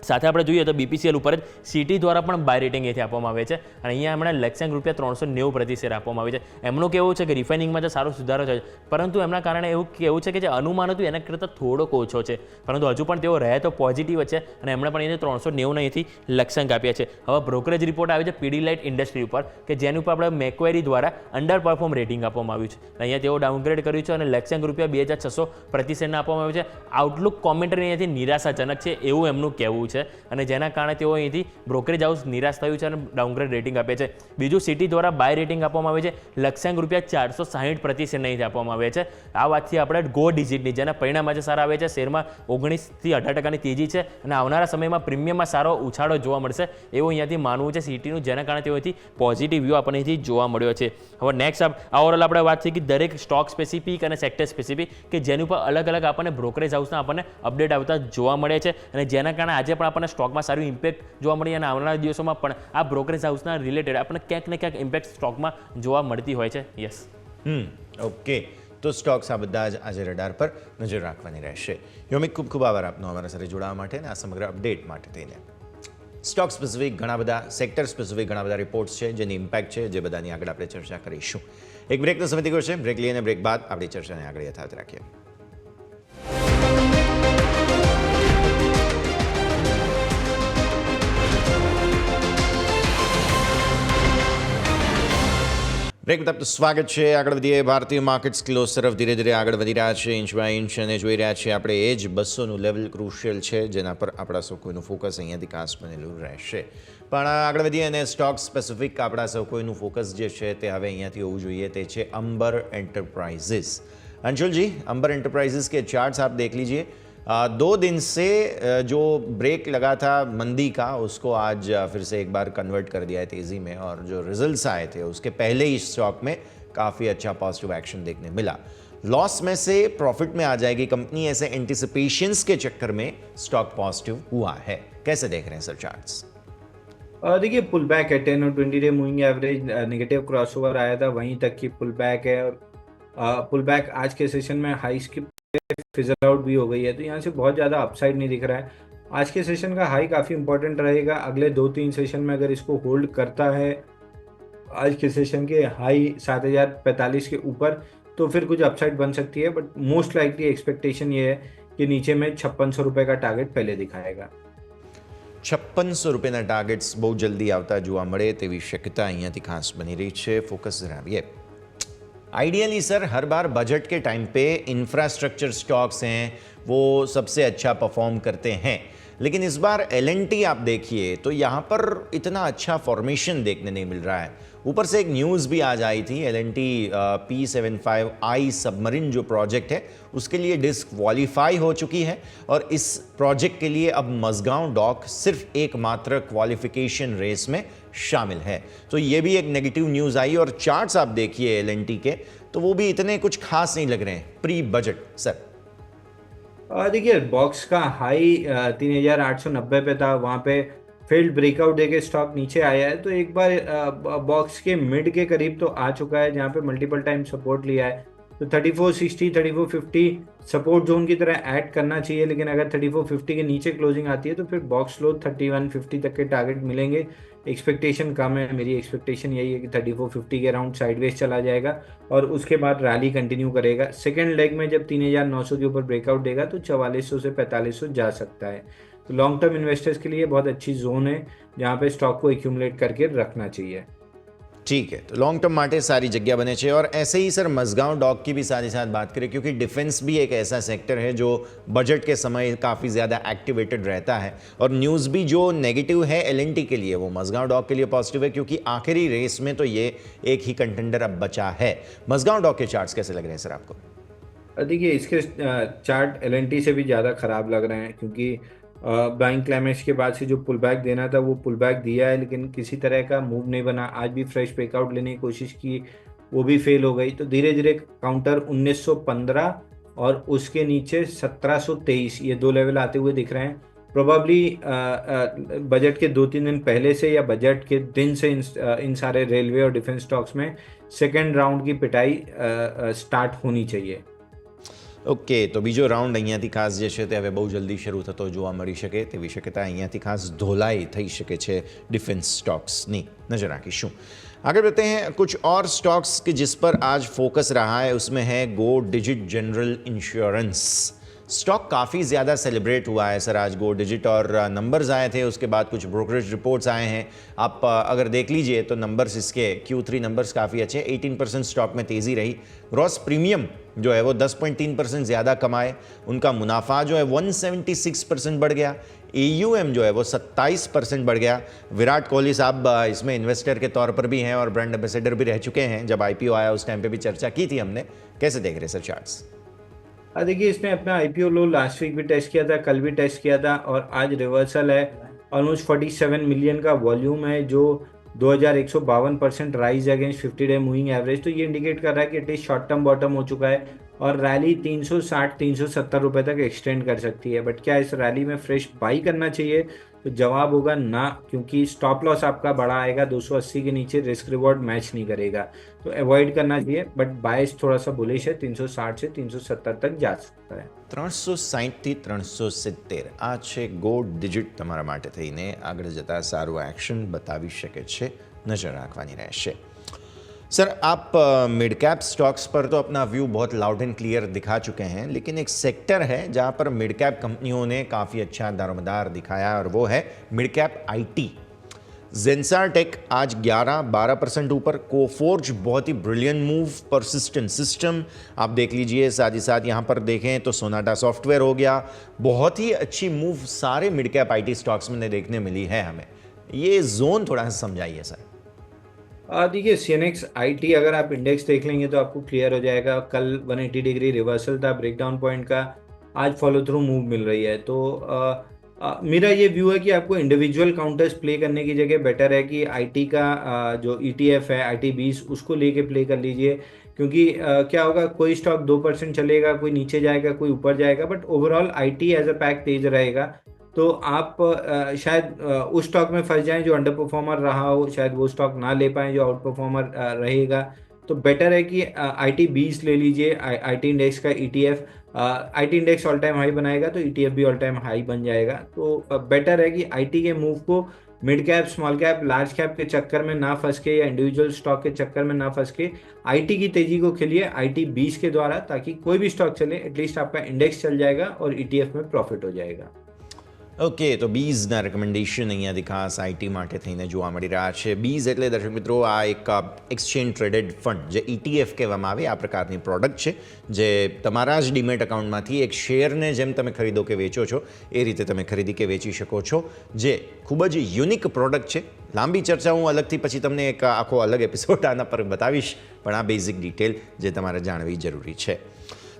સાથે આપણે જોઈએ તો BPCL ઉપર જ સિટી દ્વારા પણ બાય રેટિંગ અહીંથી આપવામાં આવે છે, અને અહીંયા એમણે લક્ષ્યાંક રૂપિયા 390 પ્રતિ શેર આપવામાં આવે છે. એમનું કહેવું છે કે રિફાઇનિંગમાં તો સારો સુધારો થયો છે, પરંતુ એમના કારણે એવું કહેવું છે કે જે અનુમાન હતું એના કરતાં થોડોક ઓછો છે, પરંતુ હજુ પણ તેઓ રહ્યા તો પોઝિટિવ છે, અને એમણે પણ અહીંથી 390 અહીંથી લક્ષ્યાંક આપ્યા છે. હવે બ્રોકરેજ રિપોર્ટ આવે છે પીડીલાઇટ ઇન્ડસ્ટ્રી ઉપર, કે જેની ઉપર આપણે મેક્વેરી દ્વારા અંડર પરફોર્મ રેટિંગ આપવામાં આવ્યું છે. અહીંયા તેઓ ડાઉનગ્રેડ કર્યું છે અને લક્ષ્યાંક રૂપિયા 2600 પ્રતિ શેરને આપવામાં આવ્યું છે. આઉટલુક કોમેન્ટરી અહીંયાથી નિરાશાજનક છે એવું એમનું કહેવું છે, અને જેના કારણે તેઓ અહીંથી બ્રોકરેજ હાઉસ નિરાશ થયું છે અને ડાઉનગ્રેડ રેટિંગ આપે છે. બીજું સિટી દ્વારા બાય રેટિંગ આપવામાં આવે છે, લક્ષ્યાંક રૂપિયા 460 પ્રતિ શેર અહીંથી આપવામાં આવે છે. આ વાતથી આપણે ગો ડિજિટની જેના પરિણામ આજે સારા આવે છે, શેરમાં 19થી 18% તેજી છે, અને આવનારા સમયમાં પ્રીમિયમમાં સારો ઉછાળો જોવા મળશે એવું અહીંયાથી માનવું છે સિટીનું, જેના કારણે તેઓ અહીંથી પોઝિટિવ વ્યૂ આપણને અહીંથી જોવા મળ્યો છે. હવે નેક્સ્ટ ઓવરઓલ આપણે વાત થઈ કે દરેક સ્ટોક સ્પેસિફિક અને સેક્ટર સ્પેસિફિક કે જેની ઉપર અલગ અલગ આપણને બ્રોકરેજ હાઉસના આપણને અપડેટ આવતા જોવા મળે છે, અને જેના કારણે આજે પણ આપણને સ્ટોકમાં સારું ઇમ્પેક્ટ જોવા મળી, અને આવનારા દિવસોમાં પણ આ બ્રોકરેજ હાઉસના રિલેટેડ આપણને ક્યાંક ને ક્યાંક ઇમ્પેક્ટ સ્ટોકમાં જોવા મળતી હોય છે. યસ. ઓકે. તો સ્ટોક્સ આ બધા જ આજે રડાર પર નજર રાખવાની રહેશે. યોમિક, ખૂબ ખૂબ આભાર આપનો અમારા સાથે જોડાવા માટે અને આ સમગ્ર અપડેટ માટે થઈને. સ્ટોક સ્પેસિફિક ઘણા બધા, સેક્ટર સ્પેસિફિક ઘણા બધા રિપોર્ટ્સ છે જેની ઇમ્પેક્ટ છે, જે બધાની આગળ આપણે ચર્ચા કરીશું. એક બ્રેકનો સમય થઈ ગયો છે. બ્રેક લઈને બ્રેક બાદ આપણી ચર્ચાને આગળ યથાવત રાખીએ. બ્રેક બાદ સ્વાગત છે. આગળ વધીએ. ભારતીય માર્કેટ્સ ક્લોઝ તરફ ધીરે ધીરે આગળ વધી રહ્યા છે, ઇંચ બાય ઇંચ, અને જોઈ રહ્યા છીએ આપણે એ જ 200નું લેવલ ક્રુશિયલ છે, જેના પર આપણા સૌ કોઈનું ફોકસ અહીંયાથી ખાસ બનેલું રહેશે. પણ આગળ વધીએ અને સ્ટોક સ્પેસિફિક આપણા સૌ કોઈનું ફોકસ જે છે તે હવે અહીંયાથી હોવું જોઈએ, તે છે अंबर एंटरप्राइजेस. अंशुल जी, अंबर एंटरप्राइजेस के चार्ट्स आप देख लीजिए. 2 दिन से जो ब्रेक लगा था मंदी का, उसको आज फिर से एक बार कन्वर्ट कर दिया है तेज़ी में, और जो रिजल्ट्स आए थे उसके पहले ही स्टॉक में काफ़ी अच्छा पॉजिटिव एक्शन देखने मिला. लॉस में से प्रॉफिट में आ जाएगी कंपनी, ऐसे एंटिसिपेशंस के चक्कर में स्टॉक पॉजिटिव हुआ है. कैसे देख रहे हैं सर चार्ट्स? देखिए, पुल बैक है. 10 और 20 day moving average negative crossover आया था, वहीं तक की पुल बैक है. और पुल बैक आज के सेशन में हाई की फिजल आउट भी हो गई है, तो यहाँ से बहुत ज़्यादा अपसाइड नहीं दिख रहा है. आज के सेशन का हाई काफ़ी इंपॉर्टेंट रहेगा. अगले 2-3 सेशन में अगर इसको होल्ड करता है आज के सेशन के हाई 7045 के ऊपर, तो फिर कुछ अपसाइड बन सकती है. बट मोस्ट लाइकली एक्सपेक्टेशन ये है कि नीचे में 5600 रुपये का टारगेट पहले दिखाएगा. 5600 રૂપિયાના ટાર્ગેટ્સ બહુ જલ્દી આવતા જોવા મળે તેવી શક્યતા અહીંયાથી ખાસ બની રહી છે. फोकस ધરાવીએ. आइडियली सर, हर बार बजट के टाइम पे इंफ्रास्ट्रक्चर स्टॉक्स हैं वो सबसे अच्छा परफॉर्म करते हैं, लेकिन इस बार एल&टी आप देखिए तो यहाँ पर इतना अच्छा फॉर्मेशन देखने नहीं मिल रहा है. ऊपर से एक न्यूज़ भी आज आई थी, एल&टी P75I सबमरीन जो प्रोजेक्ट है उसके लिए डिस्क्वालीफाई हो चुकी है, और इस प्रोजेक्ट के लिए अब मझगांव डॉक सिर्फ एकमात्र क्वालिफिकेशन रेस में शामिल है. तो ये भी एक नेगेटिव न्यूज़ आई. और चार्ट्स आप देखिए एल&टी के, तो वो भी इतने कुछ खास नहीं लग रहे हैं प्री बजट. सर देखिए, बॉक्स का हाई 3890 पे था, वहाँ पे फेल्ड ब्रेकआउट देके स्टॉक नीचे आया है. तो एक बार बॉक्स के मिड के करीब तो आ चुका है, जहाँ पे मल्टीपल टाइम सपोर्ट लिया है. तो 3460 3450 सपोर्ट जोन की तरह ऐड करना चाहिए, लेकिन अगर 3450 के नीचे क्लोजिंग आती है तो फिर बॉक्स लो 3150 तक के टारगेट मिलेंगे. एक्सपेक्टेशन कम है, मेरी एक्सपेक्टेशन यही है कि 3450 के अराउंड साइडवेज चला जाएगा और उसके बाद रैली कंटिन्यू करेगा. सेकेंड लेग में जब 3900 के ऊपर ब्रेकआउट देगा तो 4400 से 4500 जा सकता है. तो लॉन्ग टर्म इन्वेस्टर्स के लिए बहुत अच्छी जोन है जहाँ पे स्टॉक को एक्यूमुलेट करके रखना चाहिए. ठीक है, तो लॉन्ग टर्म माटे सारी जगह बने छे. और ऐसे ही सर मझगांव डॉक की भी साथ ही साथ बात करें, क्योंकि डिफेंस भी एक ऐसा सेक्टर है जो बजट के समय काफ़ी ज़्यादा एक्टिवेटेड रहता है, और न्यूज़ भी जो नेगेटिव है एल&टी के लिए वो मझगांव डॉक के लिए पॉजिटिव है, क्योंकि आखिरी रेस में तो ये एक ही कंटेंडर अब बचा है. मझगांव डॉक के चार्ट्स कैसे लग रहे हैं सर आपको? देखिए, इसके चार्ट एल&टी से भी ज़्यादा ख़राब लग रहे हैं, क्योंकि बाइंग क्लाइमेक्स के बाद से जो पुल बैक देना था वो पुल बैक दिया है, लेकिन किसी तरह का मूव नहीं बना. आज भी फ्रेश ब्रेकआउट लेने की कोशिश की, वो भी फेल हो गई. तो धीरे धीरे काउंटर 1915 और उसके नीचे 1723, ये 2 लेवल आते हुए दिख रहे हैं. प्रोबेबली बजट के 2-3 दिन पहले से या बजट के दिन से इन सारे रेलवे और डिफेंस स्टॉक्स में सेकेंड राउंड की पिटाई स्टार्ट होनी चाहिए. ઓકે, તો બીજો રાઉન્ડ અહીંયાથી ખાસ જે છે તે હવે બહુ જલ્દી શરૂ થતો જોવા મળી શકે તેવી શક્યતા અહીંયાથી ખાસ ધોલાઈ થઈ શકે છે ડિફેન્સ સ્ટॉक्सની. નજર રાખીશું. आगे बढ़ते हैं. कुछ और स्टॉक्स कि जिस पर आज फोकस रहा है उसमें है गो डिजिट जनरल इंश्योरेंस. स्टॉक काफ़ी ज़्यादा सेलिब्रेट हुआ है सर आज गो डिजिट, और नंबर्स आए थे, उसके बाद कुछ ब्रोकरेज रिपोर्ट्स आए हैं. आप अगर देख लीजिए तो नंबर्स इसके Q3 नंबर्स काफ़ी अच्छे. 18% स्टॉक में तेज़ी रही. ग्रॉस प्रीमियम जो है वो 10.3% ज़्यादा कमाए. उनका मुनाफा जो है 176% बढ़ गया. AUM जो है वो 27% बढ़ गया. विराट कोहली साहब इसमें इन्वेस्टर के तौर पर भी हैं और ब्रांड एम्बेसडर भी रह चुके हैं. जब IPO आया उस टाइम पे भी चर्चा की थी हमने. कैसे देख रहे सर चार्ट्स? देखिए, इसने अपना IPO लो लास्ट वीक भी टेस्ट किया था, कल भी टेस्ट किया था, और आज रिवर्सल है. ऑलमोस्ट 47 मिलियन का वॉल्यूम है, जो 2152% rise against 50 day moving average. तो ये इंडिकेट कर रहा है कि it is short term bottom हो चुका है. और रैली 360-370 रुपए तक एक्सटेंड कर सकती है। बट क्या इस रैली में फ्रेश बाई करना चाहिए? तो जवाब होगा ना, क्योंकि स्टॉप लॉस आपका बड़ा आएगा 280 के नीचे, रिस्क रिवॉर्ड मैच नहीं करेगा, तो अवॉइड करना चाहिए। बट बायस थोड़ा सा बुलिश है, 360 से 370 तक जा सकता है। 360 થી 370 આ છે ગોલ્ડ ડિજિટ તમારા માટે થઈને આગળ જતાં સારું એક્શન બતાવી શકે છે, નજર રાખવાની રહેશે। सर आप मिड कैप स्टॉक्स पर तो अपना व्यू बहुत लाउड एंड क्लियर दिखा चुके हैं, लेकिन एक सेक्टर है जहां पर मिड कैप कंपनियों ने काफ़ी अच्छा दारोमदार दिखाया और वो है mid cap IT. Zensar tech आज 11-12% ऊपर, कोफोर्ज बहुत ही ब्रिलियंट मूव, परसिस्टेंट सिस्टम आप देख लीजिए, साथ ही साथ यहाँ पर देखें तो सोनाटा सॉफ्टवेयर हो गया, बहुत ही अच्छी मूव सारे मिड कैप आईटी स्टॉक्स में देखने मिली है हमें। ये जोन थोड़ा सा समझाइए सर। देखिए सीएनएक्स आईटी अगर आप इंडेक्स देख लेंगे तो आपको क्लियर हो जाएगा। कल 180 डिग्री रिवर्सल था ब्रेकडाउन पॉइंट का, आज फॉलो थ्रू मूव मिल रही है। तो मेरा ये व्यू है कि आपको इंडिविजुअल काउंटर्स प्ले करने की जगह बेटर है कि आईटी का जो ईटीएफ है आईटी 20 उसको लेके प्ले कर लीजिए। क्योंकि क्या होगा, कोई स्टॉक 2% चलेगा, कोई नीचे जाएगा, कोई ऊपर जाएगा, but overall IT as a pack तेज रहेगा। तो आप शायद उस स्टॉक में फंस जाएं जो अंडर परफॉर्मर रहा हो, शायद वो स्टॉक ना ले पाएं जो आउट परफॉर्मर रहेगा। तो बेटर है कि आईटी 20 ले लीजिए, आईटी इंडेक्स का ETF. IT index all time high बनाएगा तो ईटीएफ भी ऑल टाइम हाई बन जाएगा। तो बेटर है कि आईटी के मूव को mid cap, small cap, large cap के चक्कर में ना फंस के या इंडिविजुअल स्टॉक के चक्कर में ना फंस के आईटी की तेजी को खेलिए आईटी 20 के द्वारा, ताकि कोई भी स्टॉक चले एटलीस्ट आपका इंडेक्स चल जाएगा और ईटीएफ में प्रॉफिट हो जाएगा। ઓકે, તો બીઝના રેકમેન્ડેશન અહીંયા ખાસ આઈટી માટે થઈને જોવા મળી રહ્યા છે। બીઝ એટલે દર્શક મિત્રો આ એક એક્સચેન્જ ટ્રેડેડ ફંડ, જે ETF કહેવામાં આવે, આ પ્રકારની પ્રોડક્ટ છે જે તમારા જ ડીમેટ અકાઉન્ટમાંથી એક શેરને જેમ તમે ખરીદો કે વેચો છો એ રીતે તમે ખરીદી કે વેચી શકો છો, જે ખૂબ જ યુનિક પ્રોડક્ટ છે। લાંબી ચર્ચા હું અલગથી પછી તમને એક આખો અલગ એપિસોડ આના પર બતાવીશ, પણ આ બેઝિક ડિટેલ જે તમારે જાણવી જરૂરી છે।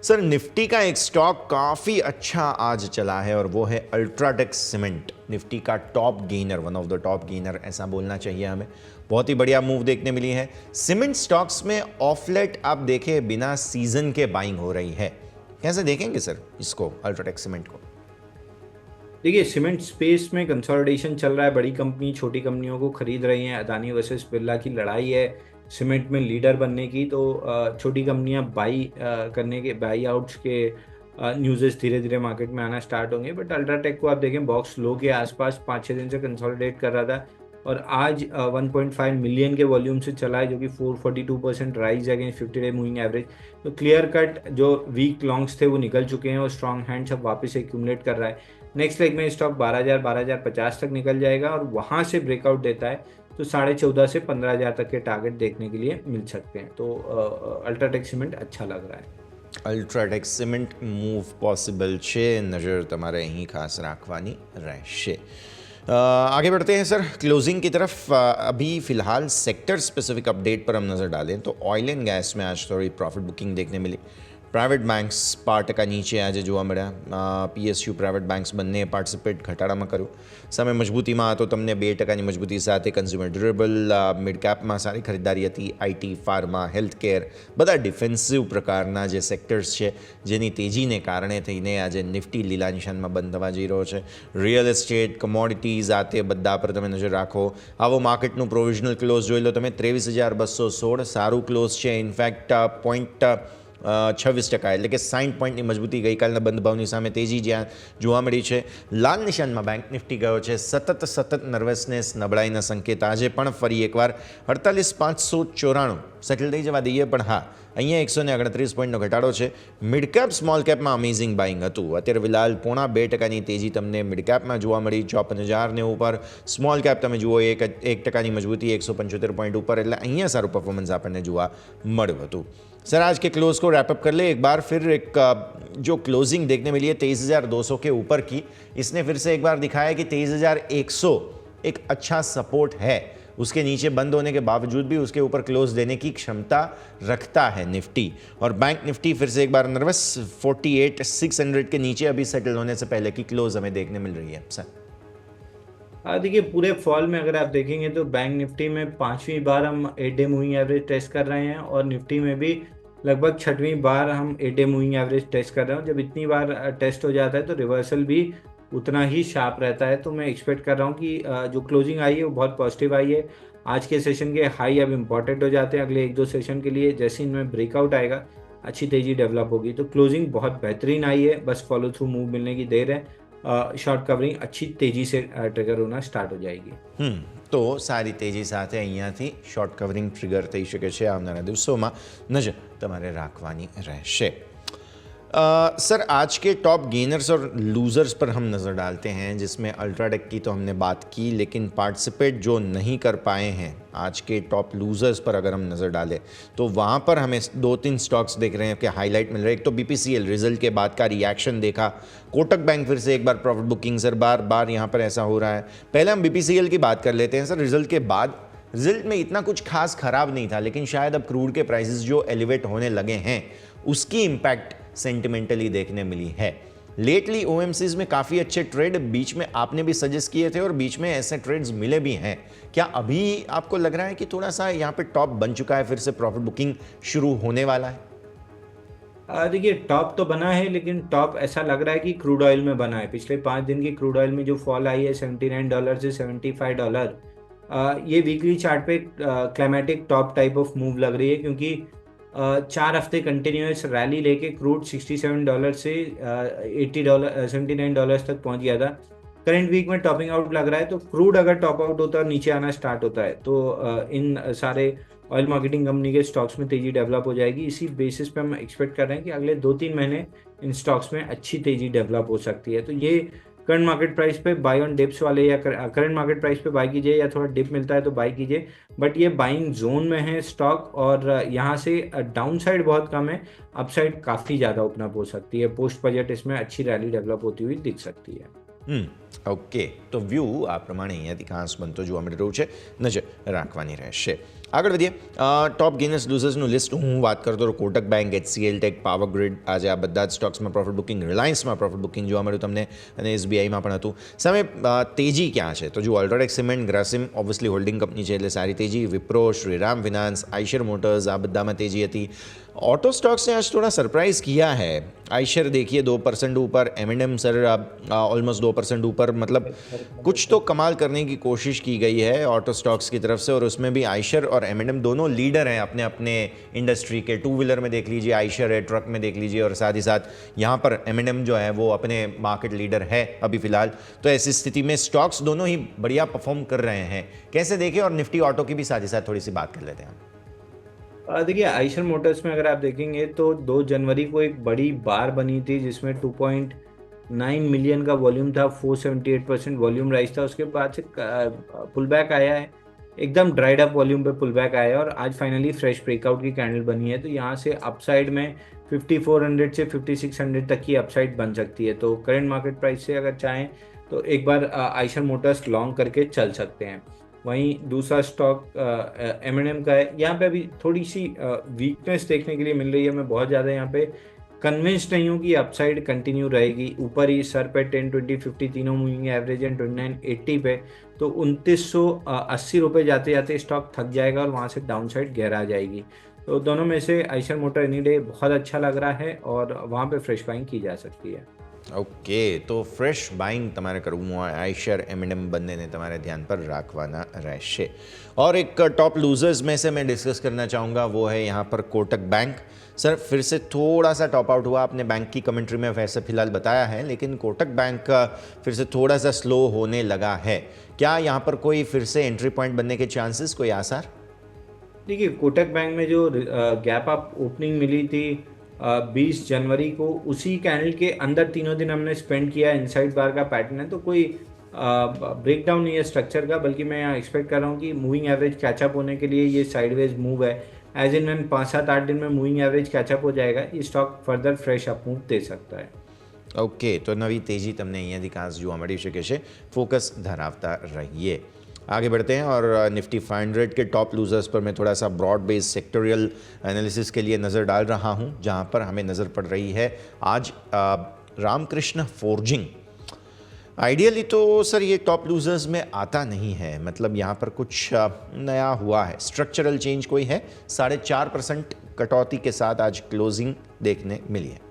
सर निफ्टी का एक स्टॉक काफ़ी अच्छा आज चला है और वो है अल्ट्राटेक सीमेंट, निफ्टी का top gainer, one of the top gainer ऐसा बोलना चाहिए हमें। बहुत ही बढ़िया मूव देखने मिली है। सीमेंट स्टॉक्स में ऑफ लेट आप देखें बिना सीजन के बाइंग हो रही है, कैसे देखेंगे सर इसको, अल्ट्राटेक सीमेंट को? देखिए सीमेंट स्पेस में कंसोलिडेशन चल रहा है, बड़ी कंपनी छोटी कंपनियों को खरीद रही हैं, अदानी वर्सेस बिरला की लड़ाई है सीमेंट में लीडर बनने की। तो छोटी कंपनियां बाई आउट्स के न्यूज़ेस धीरे धीरे मार्केट में आना स्टार्ट होंगे। बट अल्ट्राटेक को आप देखें बॉक्स लो के आसपास 5-6 दिन से कंसोलिडेट कर रहा था और आज 1.5 मिलियन के वॉल्यूम से चला है, जो कि 442% rise against 50 day moving average. तो क्लियर कट जो वीक लॉन्ग्स थे वो निकल चुके हैं और स्ट्रॉन्ग हैंड्स अब वापस एक्यूमुलेट कर रहा है। नेक्स्ट लेग में स्टॉक 12,000-12,050 तक निकल जाएगा और वहाँ से ब्रेकआउट देता है तो 14,500 से 15,000 तक के टारगेट देखने के लिए मिल सकते हैं। तो अल्ट्राटेक सीमेंट अच्छा लग रहा है। अल्ट्राटेक सीमेंट मूव पॉसिबल છે, નજર તમારે અહીં ખાસ રાખવાની રહેશે। आगे बढ़ते हैं सर क्लोजिंग की तरफ। अभी फ़िलहाल सेक्टर स्पेसिफिक अपडेट पर हम नज़र डालें तो ऑयल एंड गैस में आज थोड़ी प्रॉफिट बुकिंग देखने मिली। प्राइवेट बैंक्स 5% नीचे आज જોવા મળ્યા। PSU પ્રાઇવેટ બેન્ક્સ બંને પાર્ટિસિપેટ ઘટાડામાં કર્યું। સામે મજબૂતીમાં તો તમને 2%ની મજબૂતી સાથે કન્ઝ્યુમર ડ્યુરેબલ, મિડ કેપમાં સારી ખરીદારી હતી, આઈટી, ફાર્મા, હેલ્થ કેર, બધા ડિફેન્સિવ પ્રકારના જે સેક્ટર્સ છે જેની તેજીને કારણે થઈને આજે નિફ્ટી લીલા નિશાનમાં બંધ થવા જઈ રહ્યો છે। રિયલ એસ્ટેટ, કમોડિટીઝ આ તે બધા પર તમે નજર રાખો। આવો માર્કેટનું પ્રોવિઝનલ ક્લોઝ જોઈ લો તમે, 23,216 સારું ક્લોઝ છે। ઇનફેક્ટ 0.26% એટલે કે 60 પોઈન્ટની મજબૂતી ગઈકાલના બંધ ભાવની સામે તેજી જ્યાં જોવા મળી છે। લાલ નિશાનમાં બેંક નિફ્ટી ગયો છે। સતત નર્વસનેસ, નબળાઈના સંકેત આજે પણ ફરી એકવાર 48,594 સેટલ થઈ જવા દઈએ, પણ હા અહીંયા 138 પોઈન્ટનો ઘટાડો છે। મિડ કેપ સ્મોલ કેપમાં અમેઝિંગ બાઇંગ હતું। અત્યારે ફિલહાલ 0.5% તેજી તમને મિડ કેપમાં જોવા મળી 54,090 ઉપર। સ્મોલ કેપ તમે જુઓ 1% મજબૂતી 175 પોઈન્ટ ઉપર, એટલે અહીંયા સારું પરફોર્મન્સ આપણને જોવા મળ્યું હતું। सर आज के क्लोज को रैपअप कर ले एक बार फिर। एक जो क्लोजिंग देखने मिली है 23,200 के ऊपर की, इसने फिर से एक बार दिखाया कि 23,100 एक अच्छा सपोर्ट है। उसके नीचे बंद होने के बावजूद भी उसके ऊपर क्लोज देने की क्षमता रखता है निफ्टी। और बैंक निफ्टी फिर से एक बार नर्वस 48,600 के नीचे अभी सेटल होने से पहले की क्लोज हमें देखने मिल रही है सर। देखिए पूरे फॉल में अगर आप देखेंगे तो बैंक निफ्टी में 5वीं बार हम 8 डे मूविंग एवरेज टेस्ट कर रहे हैं और निफ्टी में भी लगभग छठवीं बार हम 8 डे मूविंग एवरेज टेस्ट कर रहे हैं। जब इतनी बार टेस्ट हो जाता है तो रिवर्सल भी उतना ही शार्प रहता है। तो मैं एक्सपेक्ट कर रहा हूँ कि जो क्लोजिंग आई है वो बहुत पॉजिटिव आई है। आज के सेशन के हाई अब इम्पॉर्टेंट हो जाते हैं अगले 1-2 सेशन के लिए। जैसे इनमें ब्रेकआउट आएगा अच्छी तेजी डेवलप होगी। तो क्लोजिंग बहुत बेहतरीन आई है, बस फॉलो थ्रू मूव मिलने की देर है। शॉर्ट कवरिंग अच्छी तेजी से ट्रिगर होना स्टार्ट हो जाएगी। તો સારી તેજી સાથે અહીંયાથી શોર્ટ કવરિંગ ટ્રિગર થઈ શકે છે આવનારા દિવસોમાં, નજર તમારે રાખવાની રહેશે। सर आज के टॉप गेनर्स और लूज़र्स पर हम नज़र डालते हैं, जिसमें अल्ट्राटेक की तो हमने बात की, लेकिन पार्टिसिपेट जो नहीं कर पाए हैं आज के टॉप लूज़र्स पर अगर हम नज़र डालें तो वहाँ पर हमें 2-3 स्टॉक्स देख रहे हैं कि हाईलाइट मिल रहे हैं। एक तो BPCL रिजल्ट के बाद का रिएक्शन देखा, कोटक बैंक फिर से एक बार प्रॉफिट बुकिंग, सर बार बार यहाँ पर ऐसा हो रहा है। पहले हम BPCL की बात कर लेते हैं सर। रिजल्ट के बाद रिजल्ट में इतना कुछ खास ख़राब नहीं था, लेकिन शायद अब क्रूड के प्राइसेस जो एलिवेट होने लगे हैं उसकी इम्पैक्ट सेंटिमेंटली देखने मिली है। लेटली OMCs में काफ़ी अच्छे ट्रेड बीच में आपने भी सजेस्ट किए थे और बीच में ऐसे ट्रेड्स मिले भी हैं। क्या अभी आपको लग रहा है कि थोड़ा सा यहाँ पे टॉप बन चुका है, फिर से प्रॉफिट बुकिंग शुरू होने वाला है? देखिए टॉप तो बना है, लेकिन टॉप ऐसा लग रहा है कि क्रूड ऑयल में बना है। पिछले 5 दिन की क्रूड ऑयल में जो फॉल आई है $79 से $75, ये वीकली चार्ट पे climatic top type of move लग रही है, क्योंकि 4 हफ्ते कंटिन्यूस रैली लेके क्रूड $67 से $79 तक पहुंच गया था। करंट वीक में टॉपिंग आउट लग रहा है। तो क्रूड अगर टॉप आउट होता है और नीचे आना स्टार्ट होता है तो इन सारे ऑयल मार्केटिंग कंपनी के स्टॉक्स में तेजी डेवलप हो जाएगी। इसी बेसिस पे हम एक्सपेक्ट कर रहे हैं कि अगले 2-3 महीने इन स्टॉक्स में अच्छी तेजी डेवलप हो सकती है। तो ये करंट मार्केट प्राइस पे बाय ऑन डिप्स वाले, या करंट मार्केट प्राइस पे बाय कीजिए, या थोड़ा डिप मिलता है तो बाय कीजिए। बट ये बाइंग जोन में है स्टॉक, और यहाँ से डाउन साइड बहुत कम है, अपसाइड काफ़ी ज़्यादा ओपन अप हो सकती है। पोस्ट बजट इसमें अच्छी रैली डेवलप होती हुई दिख सकती है। ઓકે, તો વ્યૂ આ પ્રમાણે અહીંયાથી ખાસ બનતો જોવા મળી રહ્યું છે, નજર રાખવાની રહેશે। આગળ વધીએ। ટોપ ગેનર્સ લૂઝર્સનું લિસ્ટ હું વાત કરતો તો Kotak bank, HCL Tech, Power Grid, આજે આ બધા જ સ્ટોક્સમાં પ્રોફિટ બુકિંગ, રિલાયન્સમાં પ્રોફિટ બુકિંગ જોવા મળ્યું તમને, અને SBIમાં પણ હતું। સામે તેજી ક્યાં છે તો જો UltraTech cement, Grasim obviously holding company છે એટલે સારી તેજી, વિપ્રો, શ્રીરામ ફિનાન્સ, આઈશર મોટર્સ, આ બધામાં तेजी હતી। ऑटो स्टॉक्स ने आज थोड़ा सरप्राइज किया है। आइशर देखिए 2% ऊपर, M&M सर ऑलमोस्ट 2% ऊपर, मतलब कुछ तो कमाल करने की कोशिश की गई है ऑटो स्टॉक्स की तरफ से, और उसमें भी आइशर और M&M दोनों लीडर हैं अपने अपने इंडस्ट्री के। 2 व्हीलर में देख लीजिए आइशर है, ट्रक में देख लीजिए, और साथ ही साथ यहाँ पर M&M जो है वो अपने मार्केट लीडर है अभी फिलहाल। तो ऐसी स्थिति में स्टॉक्स दोनों ही बढ़िया परफॉर्म कर रहे हैं। कैसे देखें, और निफ्टी ऑटो की भी साथ ही साथ थोड़ी सी बात कर लेते हैं। देखिए आइशर मोटर्स में अगर आप देखेंगे तो 2 जनवरी को एक बड़ी बार बनी थी जिसमें 2.9 मिलियन का वॉल्यूम था, 478% वॉल्यूम राइज था। उसके बाद से पुल बैक आया है, एकदम ड्राइड अप वॉल्यूम पे पुल बैक आया है, और आज फाइनली फ्रेश ब्रेकआउट की कैंडल बनी है। तो यहाँ से अपसाइड में 5400 से 5600 तक की अपसाइड बन सकती है। तो करंट मार्केट प्राइस से अगर चाहें तो एक बार आइशर मोटर्स लॉन्ग करके चल सकते हैं। वहीं दूसरा स्टॉक M&M का है। यहाँ पे अभी थोड़ी सी वीकनेस देखने के लिए मिल रही है। मैं बहुत ज़्यादा यहाँ पे कन्विंस्ड नहीं हूँ कि अपसाइड कंटिन्यू रहेगी। ऊपर ही सर पे 10, 20, 50 तीनों मूविंग एवरेज है 2980 पे। तो 2980 रुपये जाते जाते स्टॉक थक जाएगा और वहाँ से डाउन साइड गहरा जाएगी। तो दोनों में से आइशर मोटर एनी डे बहुत अच्छा लग रहा है और वहाँ पे फ्रेश बाइंग की जा सकती है। ओके, तो फ्रेश बाइंग તમારે કરવું હોય આઈશર M&M બંનેને તમારે ध्यान पर रखवाना રહેશે। और एक टॉप लूजर्स में से मैं डिस्कस करना चाहूँगा, वो है यहाँ पर कोटक बैंक। सर फिर से थोड़ा सा टॉप आउट हुआ, आपने बैंक की कमेंट्री में वैसे फिलहाल बताया है, लेकिन कोटक बैंक का फिर से थोड़ा सा स्लो होने लगा है। क्या यहाँ पर कोई फिर से एंट्री पॉइंट बनने के चांसेस, कोई आसार? देखिए कोटक बैंक में जो गैप अप ओपनिंग मिली थी 20 जनवरी को, उसी कैंडल के अंदर तीनों दिन हमने स्पेंड किया। इनसाइड बार का पैटर्न है, तो कोई ब्रेकडाउन नहीं है स्ट्रक्चर का, बल्कि मैं यहाँ एक्सपेक्ट कर रहा हूँ कि मूविंग एवरेज कैचअप होने के लिए ये साइडवेज मूव है। एज इन व्हेन 5-7-8 दिन में मूविंग एवरेज कैचअप हो जाएगा, ये stock further fresh up move दे सकता है। ओके, तो नवी तेजी तमने અહીંયાથી ખાસ જોવા મળી શકે છે। फोकस धरावता रहिए। आगे बढ़ते हैं और निफ्टी 500 के टॉप लूजर्स पर मैं थोड़ा सा ब्रॉड बेस सेक्टोरियल एनालिसिस के लिए नज़र डाल रहा हूं, जहां पर हमें नज़र पड़ रही है आज रामकृष्ण फोर्जिंग। आइडियली तो सर ये टॉप लूजर्स में आता नहीं है, मतलब यहाँ पर कुछ नया हुआ है, स्ट्रक्चरल चेंज कोई है। 4.5% कटौती के साथ आज क्लोजिंग देखने मिली है।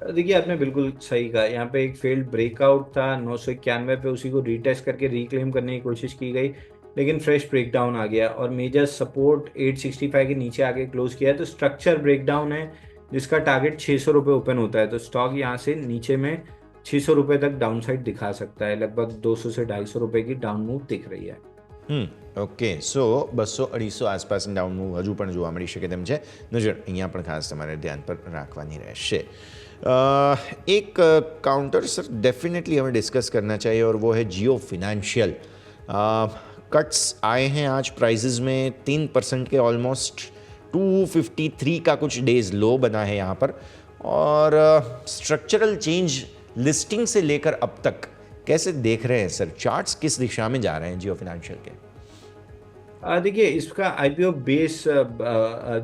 देखिए, आपने बिल्कुल सही कहा। यहाँ पे एक फेल्ड ब्रेकआउट था 991 पे, उसी को रीटेस्ट करके रिक्लेम करने की कोशिश की गई, लेकिन फ्रेश ब्रेकडाउन आ गया और मेजर सपोर्ट 865 के नीचे आके क्लोज किया है। तो स्ट्रक्चर ब्रेकडाउन है जिसका टारगेट 600 रुपये ओपन होता है। तो स्टॉक यहाँ से नीचे में 600 रुपये तक डाउन साइड दिखा सकता है। लगभग 200 से 250 रुपये की डाउन मूव दिख रही है। ઓકે, સો 200-250 આસપાસ ડાઉન મૂવ હજુ પણ જોવા મળી શકે તેમ છે. નજર અહીંયા પણ ખાસ તમારે ધ્યાન પર રાખવાની રહેશે. एक काउंटर सर डेफिनेटली हमें डिस्कस करना चाहिए और वो है जियो फिनेंशियल. कट्स आए हैं आज प्राइजेज में 3% के, ऑलमोस्ट 253 का कुछ डेज लो बना है यहाँ पर. और स्ट्रक्चरल चेंज लिस्टिंग से लेकर अब तक कैसे देख रहे हैं सर? चार्ट्स किस दिशा में जा रहे हैं जियो फिनेंशियल के? देखिए, इसका आईपीओ बेस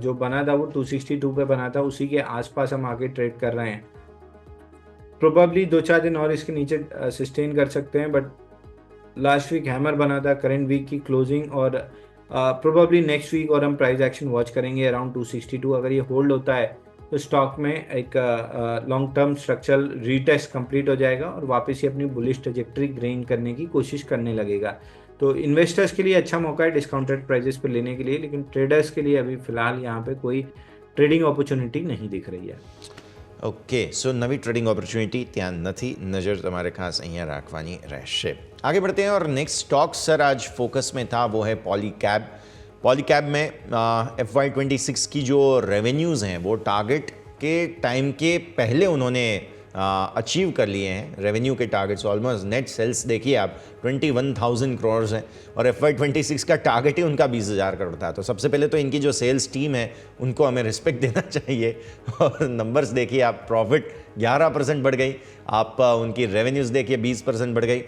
जो बना था वो 262 पे बना था, उसी के आसपास हम आगे ट्रेड कर रहे हैं. प्रोबेबली 2-4 दिन और इसके नीचे सस्टेन कर सकते हैं, बट लास्ट वीक हैमर बना था करंट वीक की क्लोजिंग, और प्रोबेबली नेक्स्ट वीक और हम प्राइस एक्शन वॉच करेंगे अराउंड 262. अगर ये होल्ड होता है तो स्टॉक में एक long term structural retest complete हो जाएगा और वापस ही अपनी बुलिश ट्रजेक्टरी गेन करने की कोशिश करने लगेगा. तो इन्वेस्टर्स के लिए अच्छा मौका है डिस्काउंटेड प्राइजेस पर लेने के लिए, लेकिन ट्रेडर्स के लिए अभी फिलहाल यहाँ पे कोई ट्रेडिंग अपॉर्चुनिटी नहीं दिख रही है. ओके, सो नवी ट्रेडिंग अपॉर्चुनिटी ત્યાં નથી, નજર તમારે ખાસ અહીંયા રાખવાની રહેશે. आगे बढ़ते हैं और नेक्स्ट स्टॉक सर आज फोकस में था वो है पॉलीकैब. पॉलीकैब में FY26 की जो रेवेन्यूज़ हैं वो टारगेट के टाइम के पहले उन्होंने अचीव कर लिए हैं. रेवेन्यू के टारगेट्स ऑलमोस्ट, नेट सेल्स देखिए आप 21,000 करोड़ हैं और FY26 का टारगेट ही उनका 20,000 करोड़ था. तो सबसे पहले तो इनकी जो सेल्स टीम है उनको हमें रिस्पेक्ट देना चाहिए. और नंबर्स देखिए आप, प्रॉफिट 11% बढ़ गई, आप उनकी रेवेन्यूज़ देखिए 20% बढ़ गई.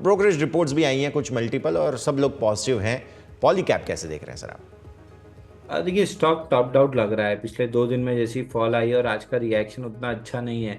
ब्रोकरेज रिपोर्ट्स भी आई हैं कुछ मल्टीपल और सब लोग पॉजिटिव हैं. पॉलीकैब कैसे देख रहे हैं सर आप? देखिए, स्टॉक टॉप आउट लग रहा है. पिछले 2 दिन में जैसी फॉल आई और आज का रिएक्शन उतना अच्छा नहीं है,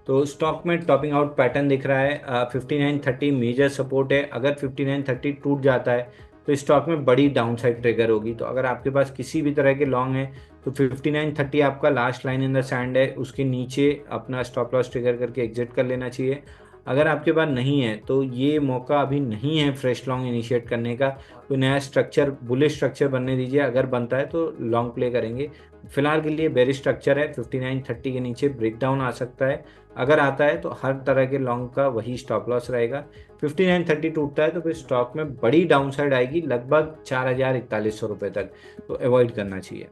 तो स्टॉक में टॉपिंग आउट पैटर्न दिख रहा है. 5930 मेजर सपोर्ट है. अगर 5930 टूट जाता है तो स्टॉक में बड़ी डाउन साइड ट्रिगर होगी. तो अगर आपके पास किसी भी तरह के लॉन्ग है तो 5930 आपका last line in the sand है, उसके नीचे अपना स्टॉप लॉस ट्रिगर करके एग्जिट कर लेना चाहिए. अगर आपके पास नहीं है तो ये मौका अभी नहीं है फ्रेश लॉन्ग इनिशिएट करने का. कोई नया स्ट्रक्चर, बुलिश स्ट्रक्चर बनने दीजिए. अगर बनता है तो लॉन्ग प्ले करेंगे. फिलहाल के लिए बेरिश स्ट्रक्चर है. 5930 के नीचे ब्रेकडाउन आ सकता है. अगर आता है तो हर तरह के लॉन्ग का वही स्टॉप लॉस रहेगा. 5930 टूटता है तो फिर स्टॉक में बड़ी डाउन साइड आएगी, लगभग 4,4100 रुपये तक. तो अवॉइड करना चाहिए.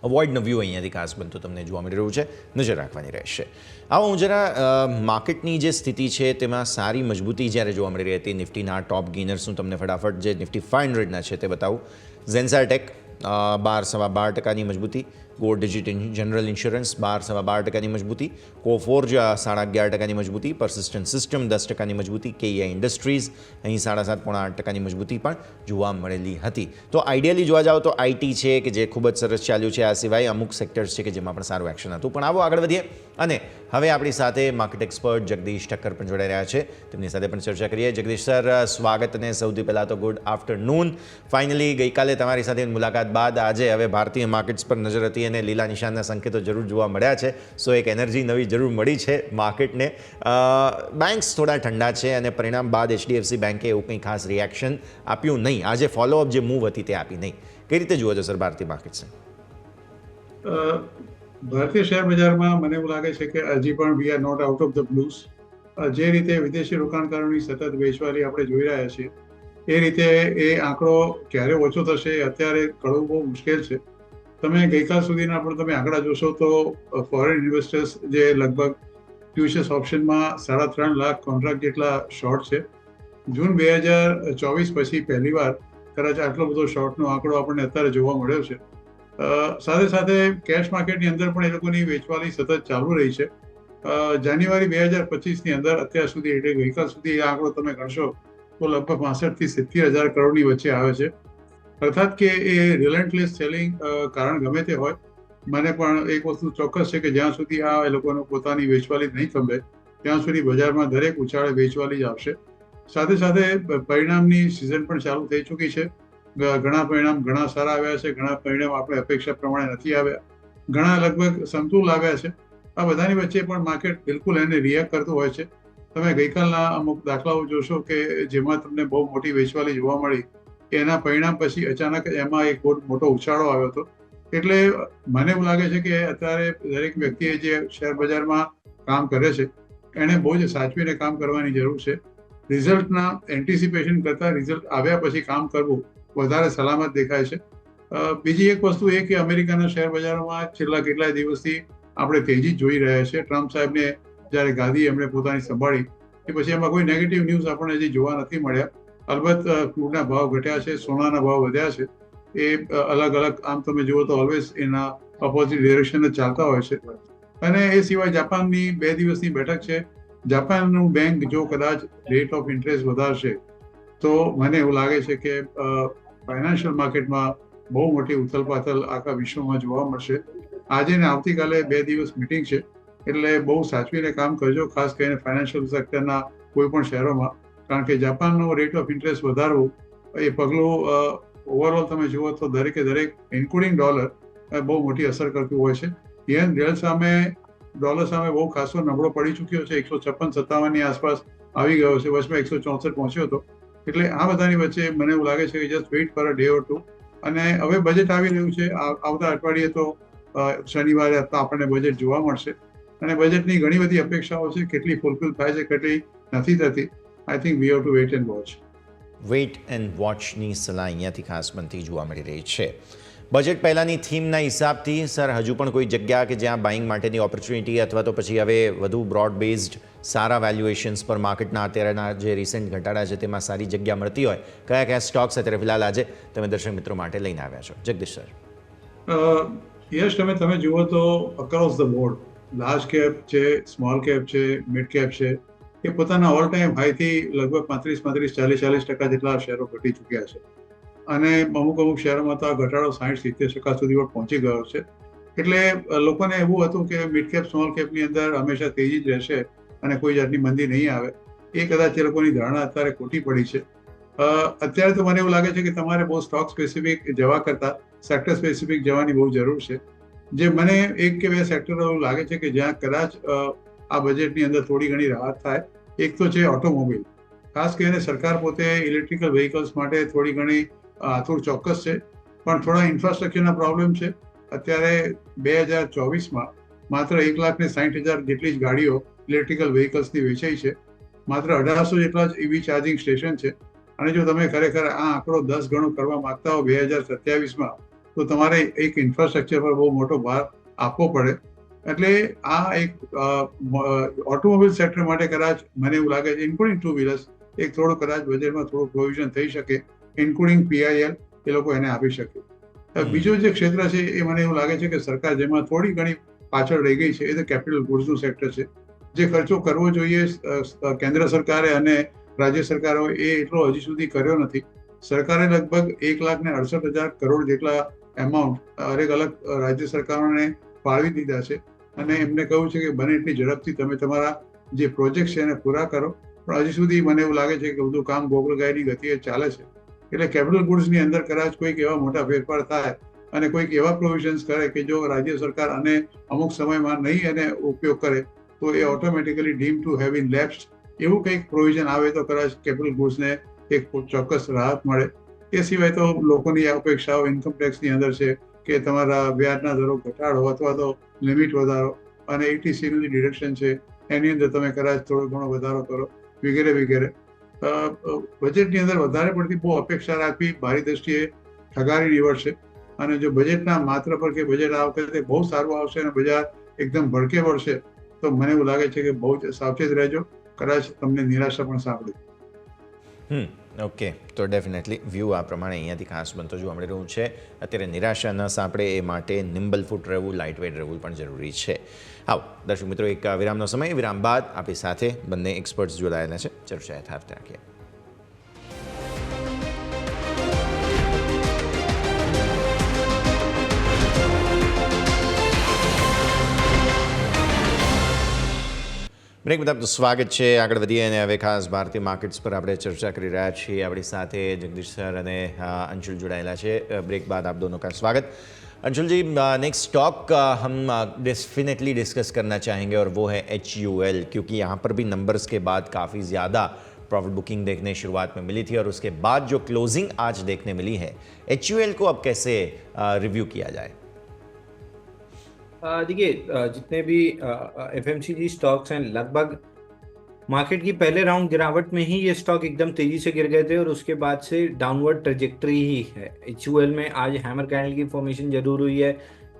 અવોઇડનો વ્યૂ અહીંયાથી ખાસ બનતો તમને જોવા મળી રહ્યું છે, નજર રાખવાની રહેશે. આવો હું જરા માર્કેટની જે સ્થિતિ છે તેમાં સારી મજબૂતી જ્યારે જોવા મળી રહી હતી નિફ્ટીના ટોપ ગેનર્સ, હું તમને ફટાફટ જે નિફ્ટી 500ના છે તે બતાવું. ઝેન્સાર ટેક 12.12% મજબૂતી, ગોલ્ડ ડિજિટ જનરલ ઇન્સ્યોરન્સ 12.12% મજબૂતી, કોફોર્જ 11.5% મજબૂતી, પર્સિસ્ટન્ટ સિસ્ટમ 10% મજબૂતી, KEI ઇન્ડસ્ટ્રીઝ અહીં 7.5-8% મજબૂતી પણ જોવા મળેલી હતી. તો આઈડિયલી જોવા જાઓ તો IT છે કે જે ખૂબ જ સરસ ચાલ્યું છે. આ સિવાય અમુક સેક્ટર્સ છે કે જેમાં પણ સારું એક્શન હતું. પણ આવો આગળ વધીએ અને હવે આપણી સાથે માર્કેટ એક્સપર્ટ જગદીશ ઠક્કર પણ જોડાઈ રહ્યા છે, તેમની સાથે પણ ચર્ચા કરીએ. જગદીશ સર, સ્વાગત અને સૌથી પહેલાં તો ગુડ આફ્ટરનૂન. ફાઇનલી ગઈકાલે તમારી સાથે મુલાકાત બાદ આજે હવે ભારતીય માર્કેટ્સ પર નજર હતી અને લીલા નિશાનના સંકેતો જરૂર જોવા મળ્યા છે. સો એક એનર્જી નવી જરૂર મળી છે માર્કેટને. બેન્ક્સ થોડા ઠંડા છે અને પરિણામ બાદ HDFC બેન્કે એવું કંઈ ખાસ રિએક્શન આપ્યું નહીં. આજે ફોલોઅપ જે મૂવ હતી તે આપી નહીં. કઈ રીતે જુઓ છો સર ભારતીય માર્કેટ્સને? ભારતીય શેર બજારમાં મને એવું લાગે છે કે હજી પણ we are not out of the blues. જે રીતે વિદેશી રોકાણકારોની સતત વેચવાલી આપણે જોઈ રહ્યા છીએ એ રીતે એ આંકડો ક્યારે ઓછો થશે અત્યારે કળવું બહુ મુશ્કેલ છે. તમે ગઈકાલ સુધીના પણ તમે આંકડા જોશો તો ફોરેન ઇન્વેસ્ટર્સ જે લગભગ ફ્યુચર્સ ઓપ્શનમાં 3.5 લાખ કોન્ટ્રાક્ટ જેટલા શોર્ટ છે. જૂન 2024 પછી પહેલીવાર કદાચ આટલો બધો શોર્ટનો આંકડો આપણને અત્યારે જોવા મળ્યો છે. સાથે સાથે કેશ માર્કેટની અંદર પણ એ લોકોની વેચવાલી સતત ચાલુ રહી છે. જાન્યુઆરી 2025ની અંદર અત્યાર સુધી, એટલે ગઈકાલ સુધી એ આંકડો તમે ગણશો તો લગભગ 65,000 થી 70,000 કરોડની વચ્ચે આવે છે. અર્થાત કે એ રિલેન્ટલેસ સેલિંગ કારણ ગમે તે હોય, મને પણ એક વસ્તુ ચોક્કસ છે કે જ્યાં સુધી આ એ લોકોનો પોતાની વેચવાલી નહીં થંભે ત્યાં સુધી બજારમાં દરેક ઉછાળે વેચવાલી જ આવશે. સાથે સાથે પરિણામની સિઝન પણ ચાલુ થઈ ચૂકી છે. ઘણા પરિણામ ઘણા સારા આવ્યા છે, ઘણા પરિણામ આપણે અપેક્ષા પ્રમાણે નથી આવ્યા, ઘણા લગભગ સમતુલ આવ્યા છે. આ બધાની વચ્ચે પણ માર્કેટ બિલકુલ એને રિએક્ટ કરતું હોય છે. તમે ગઈકાલના અમુક દાખલાઓ જોશો કે જેમાં તમને બહુ મોટી વેચવાલી જોવા મળી, એના પરિણામ પછી અચાનક એમાં એક બહુ મોટો ઉછાળો આવ્યો હતો. એટલે મને એવું લાગે છે કે અત્યારે દરેક વ્યક્તિએ જે શેર બજારમાં કામ કરે છે એણે બહુ જ સાચવીને કામ કરવાની જરૂર છે. રિઝલ્ટના એન્ટિસિપેશન કરતાં રિઝલ્ટ આવ્યા પછી કામ કરવું વધારે સલામત દેખાય છે. બીજી એક વસ્તુ એ કે અમેરિકાના શેર બજારોમાં છેલ્લા કેટલાય દિવસથી આપણે તેજી જોઈ રહ્યા છીએ. ટ્રમ્પ સાહેબને જ્યારે ગાદી એમણે પોતાની સંભાળી એ પછી એમાં કોઈ નેગેટિવ ન્યૂઝ આપણને હજી જોવા નથી મળ્યા. અલબત્ત ક્રૂડના ભાવ ઘટ્યા છે, સોનાના ભાવ વધ્યા છે. એ અલગ અલગ આમ તમે જુઓ તો ઓલવેઝ એના ઓપોઝિટ ડિરેક્શન જ ચાલતા હોય છે. અને એ સિવાય જાપાનની 2 દિવસની બેઠક છે. જાપાનનું બેંક જો કદાચ રેટ ઓફ ઇન્ટરેસ્ટ વધારશે તો મને એવું લાગે છે કે ફાઇનાન્શિયલ માર્કેટમાં બહુ મોટી ઉથલપાથલ આખા વિશ્વમાં જોવા મળશે. આજે ને આવતીકાલે 2 દિવસ મિટિંગ છે, એટલે બહુ સાચવીને કામ કરજો, ખાસ કરીને ફાઇનાન્શિયલ સેક્ટરના કોઈ પણ શહેરોમાં, કારણ કે જાપાનનો રેટ ઓફ ઇન્ટરેસ્ટ વધારવું એ પગલું ઓવરઓલ તમે જુઓ તો દરેકે દરેક ઇન્ક્લુડિંગ ડોલર બહુ મોટી અસર કરતું હોય છે. યન ડોલર સામે બહુ ખાસો નબળો પડી ચૂક્યો છે, 156-57ની આસપાસ આવી ગયો છે, વચમાં 164 પહોંચ્યો હતો. એટલે આ બધાની વચ્ચે મને એવું લાગે છે કે just wait for a day or two. અને હવે બજેટ આવી રહ્યું છે, આવતા અઠવાડિયે તો શનિવારે આપણને બજેટ જોવા મળશે અને બજેટની ઘણી બધી અપેક્ષાઓ છે. કેટલી ફુલફિલ થાય છે, કેટલી નથી થતી, I think we have to wait and watch. Wait and વોચની સલાહ અહીંયાથી ખાસ બનતી જોવા મળી રહી છે. બજેટ પહેલાંની થીમના હિસાબથી સર હજુ પણ કોઈ જગ્યા કે જ્યાં બાઇંગ માટેની ઓપોર્ચ્યુનિટી અથવા તો પછી હવે વધુ બ્રોડ બેઝડ સારા વેલ્યુએશન્સ પર માર્કેટના અત્યારના જે રિસેન્ટ ઘટાડા છે તેમાં સારી જગ્યા મળતી હોય, કયા કયા સ્ટોક્સ અત્યારે ફિલહાલ આજે તમે દર્શક મિત્રો માટે લઈને આવ્યા છો? જગદીશ સર. યશ, તમે જુઓ તો across the board large cap છે, સ્મોલ કેપ છે, મિડ કેપ છે, એ પોતાના ઓલ ટાઈમ હાઈથી લગભગ 35-40% જેટલા શેરો ઘટી ચૂક્યા છે. અને અમુક શહેરોમાં તો આ ઘટાડો 60-70% સુધી પણ પહોંચી ગયો છે. એટલે લોકોને એવું હતું કે મિડ કેપ સ્મોલ કેપની અંદર હંમેશા તેજી જ રહેશે અને કોઈ જાતની મંદી નહીં આવે. એ કદાચ એ લોકોની ધારણા અત્યારે ખોટી પડી છે. અત્યારે તો મને એવું લાગે છે કે તમારે બહુ સ્ટોક સ્પેસિફિક જવા કરતાં સેક્ટર સ્પેસિફિક જવાની બહુ જરૂર છે. જે મને 1 કે 2 સેક્ટર એવું લાગે છે કે જ્યાં કદાચ આ બજેટની અંદર થોડી ઘણી રાહત થાય. એક તો છે ઓટોમોબાઈલ. ખાસ કરીને સરકાર પોતે ઇલેક્ટ્રિકલ વ્હીકલ્સ માટે થોડી ઘણી આતુર ચોક્કસ છે, પણ થોડા ઇન્ફ્રાસ્ટ્રક્ચરના પ્રોબ્લેમ છે. અત્યારે 2024માં માત્ર 1,60,000 જેટલી જ ગાડીઓ ઇલેક્ટ્રિકલ વ્હીકલ્સની વેચાઈ છે. માત્ર 1,800 જેટલા જ EV ચાર્જિંગ સ્ટેશન છે. અને જો તમે ખરેખર આ આંકડો 10 ગણો કરવા માંગતા હો 2027માં, તો તમારે એક ઇન્ફ્રાસ્ટ્રક્ચર પર બહુ મોટો ભાર આપવો પડે. એટલે આ એક ઓટોમોબાઈલ સેક્ટર માટે કદાચ મને એવું લાગે છે, ઇન્ક્લુડિંગ ટુ વ્હીલર્સ, એક થોડું કદાચ બજેટમાં થોડું પ્રોવિઝન થઈ શકે, ઇન્ક્લુડિંગ PIL, એ લોકો એને આપી શકે. બીજો જે ક્ષેત્ર છે એ મને એવું લાગે છે કે સરકાર જેમાં થોડી ઘણી પાછળ રહી ગઈ છે એ તો કેપિટલ ગુડ્સનું સેક્ટર છે. જે ખર્ચો કરવો જોઈએ કેન્દ્ર સરકારે અને રાજ્ય સરકારોએ એ એટલો હજી સુધી કર્યો નથી. સરકારે લગભગ 1,68,000 કરોડ જેટલા એમાઉન્ટ દરેક અલગ રાજ્ય સરકારોને ફાળવી દીધા છે અને એમને કહ્યું છે કે બને એટલી ઝડપથી તમે તમારા જે પ્રોજેક્ટ છે એને પૂરા કરો. પણ હજી સુધી મને એવું લાગે છે કે બધું કામ ગોગલગાયની ગતિએ ચાલે છે. એટલે કેપિટલ ગુડ્સની અંદર કદાચ કોઈક એવા મોટા ફેરફાર થાય અને કોઈક એવા પ્રોવિઝન્સ કરે કે જો રાજ્ય સરકાર અને અમુક સમયમાં નહીં એને ઉપયોગ કરે તો એ automatically deem to have been lapsed, એવું કંઈક પ્રોવિઝન આવે તો કદાચ કેપિટલ ગુડ્સને એક ચોક્કસ રાહત મળે. એ સિવાય તો લોકોની અપેક્ષાઓ ઇન્કમ ટેક્સની અંદર છે કે તમારા વ્યાજના દરો ઘટાડો અથવા તો લિમિટ વધારો અને ETCનું જે ડિડક્શન છે એની અંદર તમે કદાચ થોડો ઘણો વધારો કરો વગેરે વગેરે. બજેટની અંદર વધારે પડતી બહુ અપેક્ષા રાખવી મારી દ્રષ્ટિએ ઠગારી નીવડશે. અને જો બજેટના માત્ર પર કે બજેટ આ વખતે બહુ સારું આવશે અને બજાર એકદમ ભડકે વળશે તો મને એવું લાગે છે કે બહુ જ સાવચેત રહેજો, કદાચ તમને નિરાશા પણ સાંભળે. ઓકે, તો ડેફિનેટલી વ્યૂ આ પ્રમાણે અહીંયાથી ખાસ બનતો જોવા મળી રહ્યું છે. અત્યારે નિરાશા ન સાંપડે એ માટે નિમ્બલ ફૂટ રહેવું, લાઇટ વેઇટ રહેવું પણ જરૂરી છે. આવો દર્શક મિત્રો, એક વિરામનો સમય. વિરામ બાદ આપણી સાથે બંને એક્સપર્ટ્સ જોડાયેલા છે. ચર્ચા યથાર્થ રાખીએ. બ્રેક બાદ આપનું સ્વાગત છે. આગળ વધીએ અને હવે ખાસ ભારતીય માર્કેટ્સ પર આપણે ચર્ચા કરી રહ્યા છીએ. આપણી સાથે જગદીશ સર અને अंशुल जुड़ाएला છે. ब्रेक बाद आप दोनों का स्वागत. अंशुल जी, नेक्स्ट स्टॉक हम डेफिनेटली डिस्कस करना चाहेंगे और वो है HUL, क्योंकि यहाँ पर भी नंबर्स के बाद काफ़ी ज़्यादा प्रॉफिट बुकिंग देखने शुरुआत में मिली थी और उसके बाद जो क्लोजिंग आज देखने मिली है, HUL को अब कैसे रिव्यू किया जाए? देखिए, जितने भी FMCG स्टॉक्स हैं, लगभग मार्केट की पहले राउंड गिरावट में ही ये स्टॉक एकदम तेजी से गिर गए थे और उसके बाद से डाउनवर्ड ट्रेजेक्टरी ही है. HUL में आज हैमर कैंडल की फॉर्मेशन जरूर हुई है,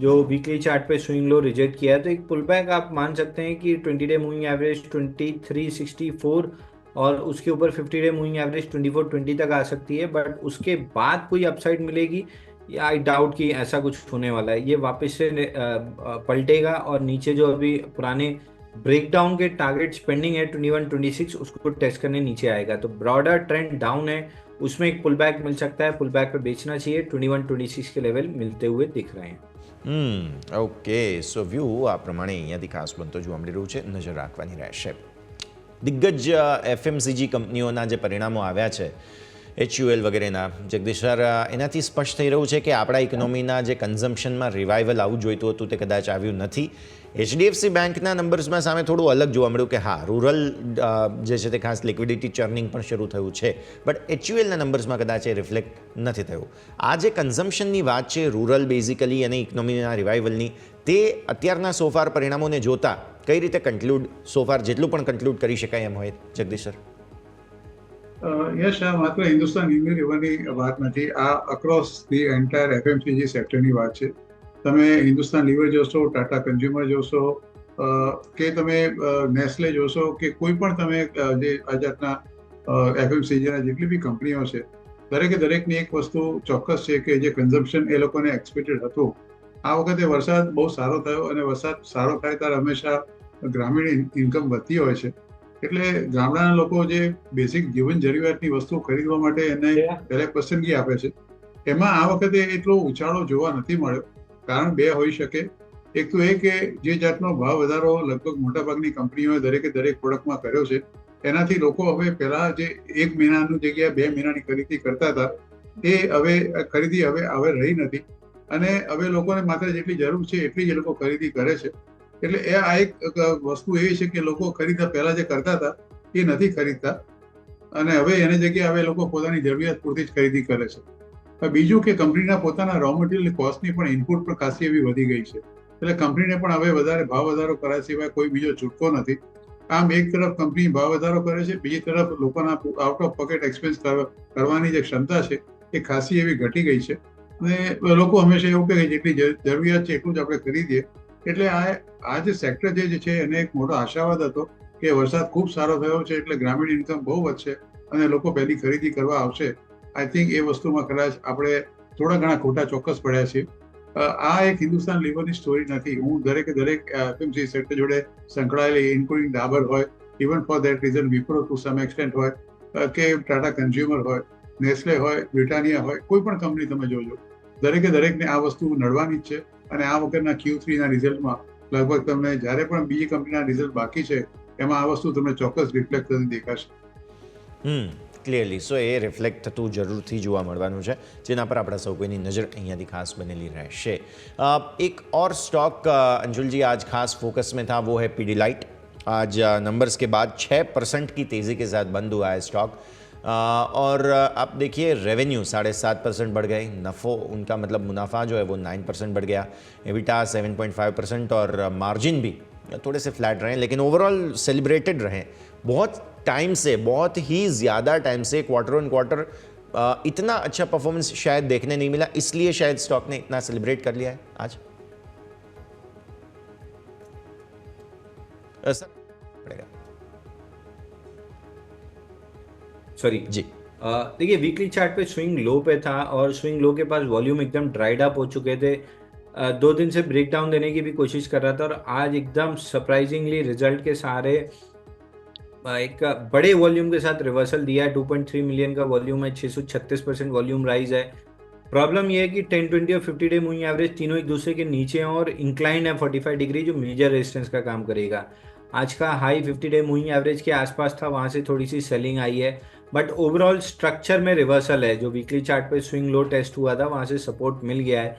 जो वीकली चार्ट पे स्विंग लो रिजेक्ट किया है. तो एक पुल बैक आप मान सकते हैं कि 20 डे मूविंग एवरेज 2364 और उसके ऊपर 50 डे मूविंग एवरेज 2420 तक आ सकती है. बट उसके बाद कोई अपसाइड मिलेगी या आई डाउट कि ऐसा कुछ होने वाला है. ये वापस से पलटेगा और नीचे जो अभी पुराने ब्रेकडाउन के टारगेट पेंडिंग है 2126, उसको टेस्ट करने नीचे आएगा. तो ब्रॉडर ट्रेंड डाउन है, उसमें एक पुल बैक मिल सकता है. पुल बैक पे बेचना चाहिए. 2126 के लेवल मिलते हुए दिख रहे हैं. ઓકે, સો વ્યૂ આ પ્રમાણે અહીંયાથી ખાસ બનતો જોવા મળી રહ્યું છે. નજર રાખવાની રહેશે. દિગ્ગજ FMCG કંપનીઓના જે પરિણામો આવ્યા છે, HUL વગેરેના, જગદીશ સર, એનાથી સ્પષ્ટ થઈ રહ્યું છે કે આપણા ઇકોનોમીના જે કન્ઝમ્પશનમાં રિવાઇવલ આવવું જોઈતું હતું તે કદાચ આવ્યું નથી. HDFC બેંકના નંબર્સમાં સામે થોડું અલગ જોવા મળ્યું કે હા, રૂરલ જે છે તે ખાસ લિક્વિડિટી ચર્નિંગ પણ શરૂ થયું છે, બટ HULના નંબર્સમાં કદાચ એ રિફ્લેક્ટ નથી થયું. આ જે કન્ઝમ્પશનની વાત છે રૂરલ બેઝિકલી અને ઇકોનોમીના રિવાઇવલની, તે અત્યારના સોફાર પરિણામોને જોતા કઈ રીતે કન્ક્લુડ, સોફાર જેટલું પણ કન્ક્લુડ કરી શકાય એમ હોય, જગદીશ સર? યસ, આ માત્ર હિન્દુસ્તાન યુનિલિવરની વાત નથી, આ અક્રોસ ધી એન્ટાયર FMCG સેક્ટરની વાત છે. તમે હિન્દુસ્તાન લીવર જોશો, ટાટા કન્ઝ્યુમર જોશો, કે તમે નેસ્લે જોશો, કે કોઈ પણ તમે જે આ જાતના FMCGના જેટલી બી કંપનીઓ છે, દરેકની એક વસ્તુ ચોક્કસ છે કે જે કન્ઝમ્પશન એ લોકોને એક્સપેક્ટેડ હતું, આ વખતે વરસાદ બહુ સારો થયો અને વરસાદ સારો થાય ત્યારે હંમેશા ગ્રામીણ ઇન્કમ વધતી હોય છે. એટલે ગામડાના લોકો જે બેસિક જીવન જરૂરિયાતની વસ્તુ ખરીદવા માટે એને પહેલા પસંદગી આપે છે, એમાં આ વખતે એટલો ઉછાળો જોવા નથી મળ્યો. કારણ બે હોઈ શકે. એક તો એ કે જે જાતનો ભાવ વધારો લગભગ મોટાભાગની કંપનીઓએ દરેક પ્રોડક્ટમાં કર્યો છે, એનાથી લોકો હવે પહેલા જે 1 મહિનાની જગ્યાએ 2 મહિનાની ખરીદી કરતા હતા, એ ખરીદી હવે રહી નથી અને હવે લોકોને માત્ર જેટલી જરૂર છે એટલી જ એ લોકો ખરીદી કરે છે. એટલે આ એક વસ્તુ એવી છે કે લોકો ખરીદતા પહેલા જે કરતા હતા એ નથી ખરીદતા અને હવે એની જગ્યાએ હવે લોકો પોતાની જરૂરિયાત પૂરતી જ ખરીદી કરે છે. બીજું કે કંપનીના પોતાના રો મટીરિયલ કોસ્ટની પણ ઇનપુટ પણ ખાસી એવી વધી ગઈ છે, એટલે કંપનીને પણ હવે વધારે ભાવ વધારો કર્યા સિવાય કોઈ બીજો છૂટકો નથી. આમ એક તરફ કંપની ભાવ વધારો કરે છે, બીજી તરફ લોકોના આઉટ ઓફ પોકેટ એક્સપેન્સ કરવાની જે ક્ષમતા છે એ ખાસી એવી ઘટી ગઈ છે અને લોકો હંમેશા એવું કહે કે જેટલી જરૂરિયાત છે એટલું જ આપણે ખરીદીએ. એટલે આ જે સેક્ટર જે છે એને એક મોટો આશાવાદ હતો કે વરસાદ ખૂબ સારો થયો છે એટલે ગ્રામીણ ઇન્કમ બહુ વધશે અને લોકો પહેલી ખરીદી કરવા આવશે. આઈ થિંક એ વસ્તુમાં કદાચ આપણે થોડા ઘણા ખોટા ચોક્કસ પડ્યા છીએ. આ એક હિન્દુસ્તાન લીવરની સ્ટોરી નથી. હું દરેક FMCG સેક્ટર જોડે સંકળાયેલી, ઇન્ક્લુડિંગ ડાબર હોય, even for that reason Wipro to some extent હોય, કે ટાટા કન્ઝ્યુમર હોય, નેસ્લે હોય, બ્રિટાનિયા હોય, કોઈ પણ કંપની તમે જોજો, દરેકને આ વસ્તુ નડવાની જ છે. અને આ વખતના Q3ના રિઝલ્ટમાં લગભગ તમને જ્યારે પણ બીજી કંપનીના રિઝલ્ટ બાકી છે એમાં આ વસ્તુ તમને ચોક્કસ રિફ્લેક્ટ થતી દેખાશે. ક્લિયરલી. સો એ રિફ્લેક્ટ થતું જરૂરથી જોવા મળવાનું છે, જેના પર આપણા સૌ કોઈની નજર અહીંયાથી ખાસ બનેલી રહેશે. एक और स्टॉक अंशुल जी आज खास फोकस में था, वो है पीडीलाइट. आज नंबर्स के बाद 6% की तेज़ी के साथ बंद हुआ है स्टॉक और आप देखिए रेवेन्यू 7.5% बढ़ गए, नफ़ो उनका मतलब मुनाफा जो है वो 9% बढ़ गया, एबिटा 7.5% और मार्जिन भी थोड़े से फ्लैट रहे, लेकिन ओवरऑल सेलिब्रेटेड रहे. बहुत टाइम से, बहुत ही ज़्यादा टाइम से क्वार्टर ऑन क्वार्टर इतना अच्छा परफॉर्मेंस शायद देखने नहीं मिला, इसलिए शायद स्टॉक ने इतना सेलिब्रेट कर लिया है आज. सर पड़ेगा सॉरी जी. देखिए, वीकली चार्ट पे स्विंग लो पे था और स्विंग लो के पास वॉल्यूम एकदम ड्राइड अप हो चुके थे. 2 दिन से ब्रेकडाउन देने की भी कोशिश कर रहा था और आज एकदम सरप्राइजिंगली रिजल्ट के सहारे एक बड़े वॉल्यूम के साथ रिवर्सल दिया है. 2.3 मिलियन का वॉल्यूम है, 636% वॉल्यूम राइज है. प्रॉब्लम यह है कि 10, 20 और 50 डे मूविंग एवरेज तीनों एक दूसरे के नीचे हैं और इंक्लाइन है 45 डिग्री, जो मेजर रेजिस्टेंस का काम करेगा. आज का हाई 50 डे मूविंग एवरेज के आसपास था, वहाँ से थोड़ी सी सेलिंग आई है, बट ओवरऑल स्ट्रक्चर में रिवर्सल है। जो वीकली चार्ट पे स्विंग लो टेस्ट हुआ था वहाँ से सपोर्ट मिल गया है।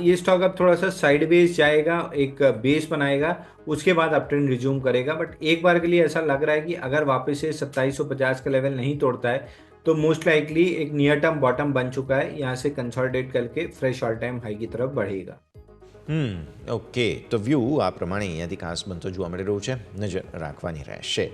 ये स्टॉक अब थोड़ा सा साइडवेज जाएगा, एक बेस बनाएगा, उसके बाद अप ट्रेंड रिज्यूम करेगा। बट एक बार के लिए ऐसा लग रहा है कि अगर वापस से 2750 का लेवल नहीं तोड़ता है तो मोस्ट लाइकली एक नियर टर्म बॉटम बन चुका है, यहाँ से कंसोलिडेट करके फ्रेश ऑल टाइम हाई की तरफ बढ़ेगा। ઓકે, તો વ્યૂ આ પ્રમાણે અહીંયાથી ખાસ બનતો જોવા મળી રહ્યું છે, નજર રાખવાની રહેશે.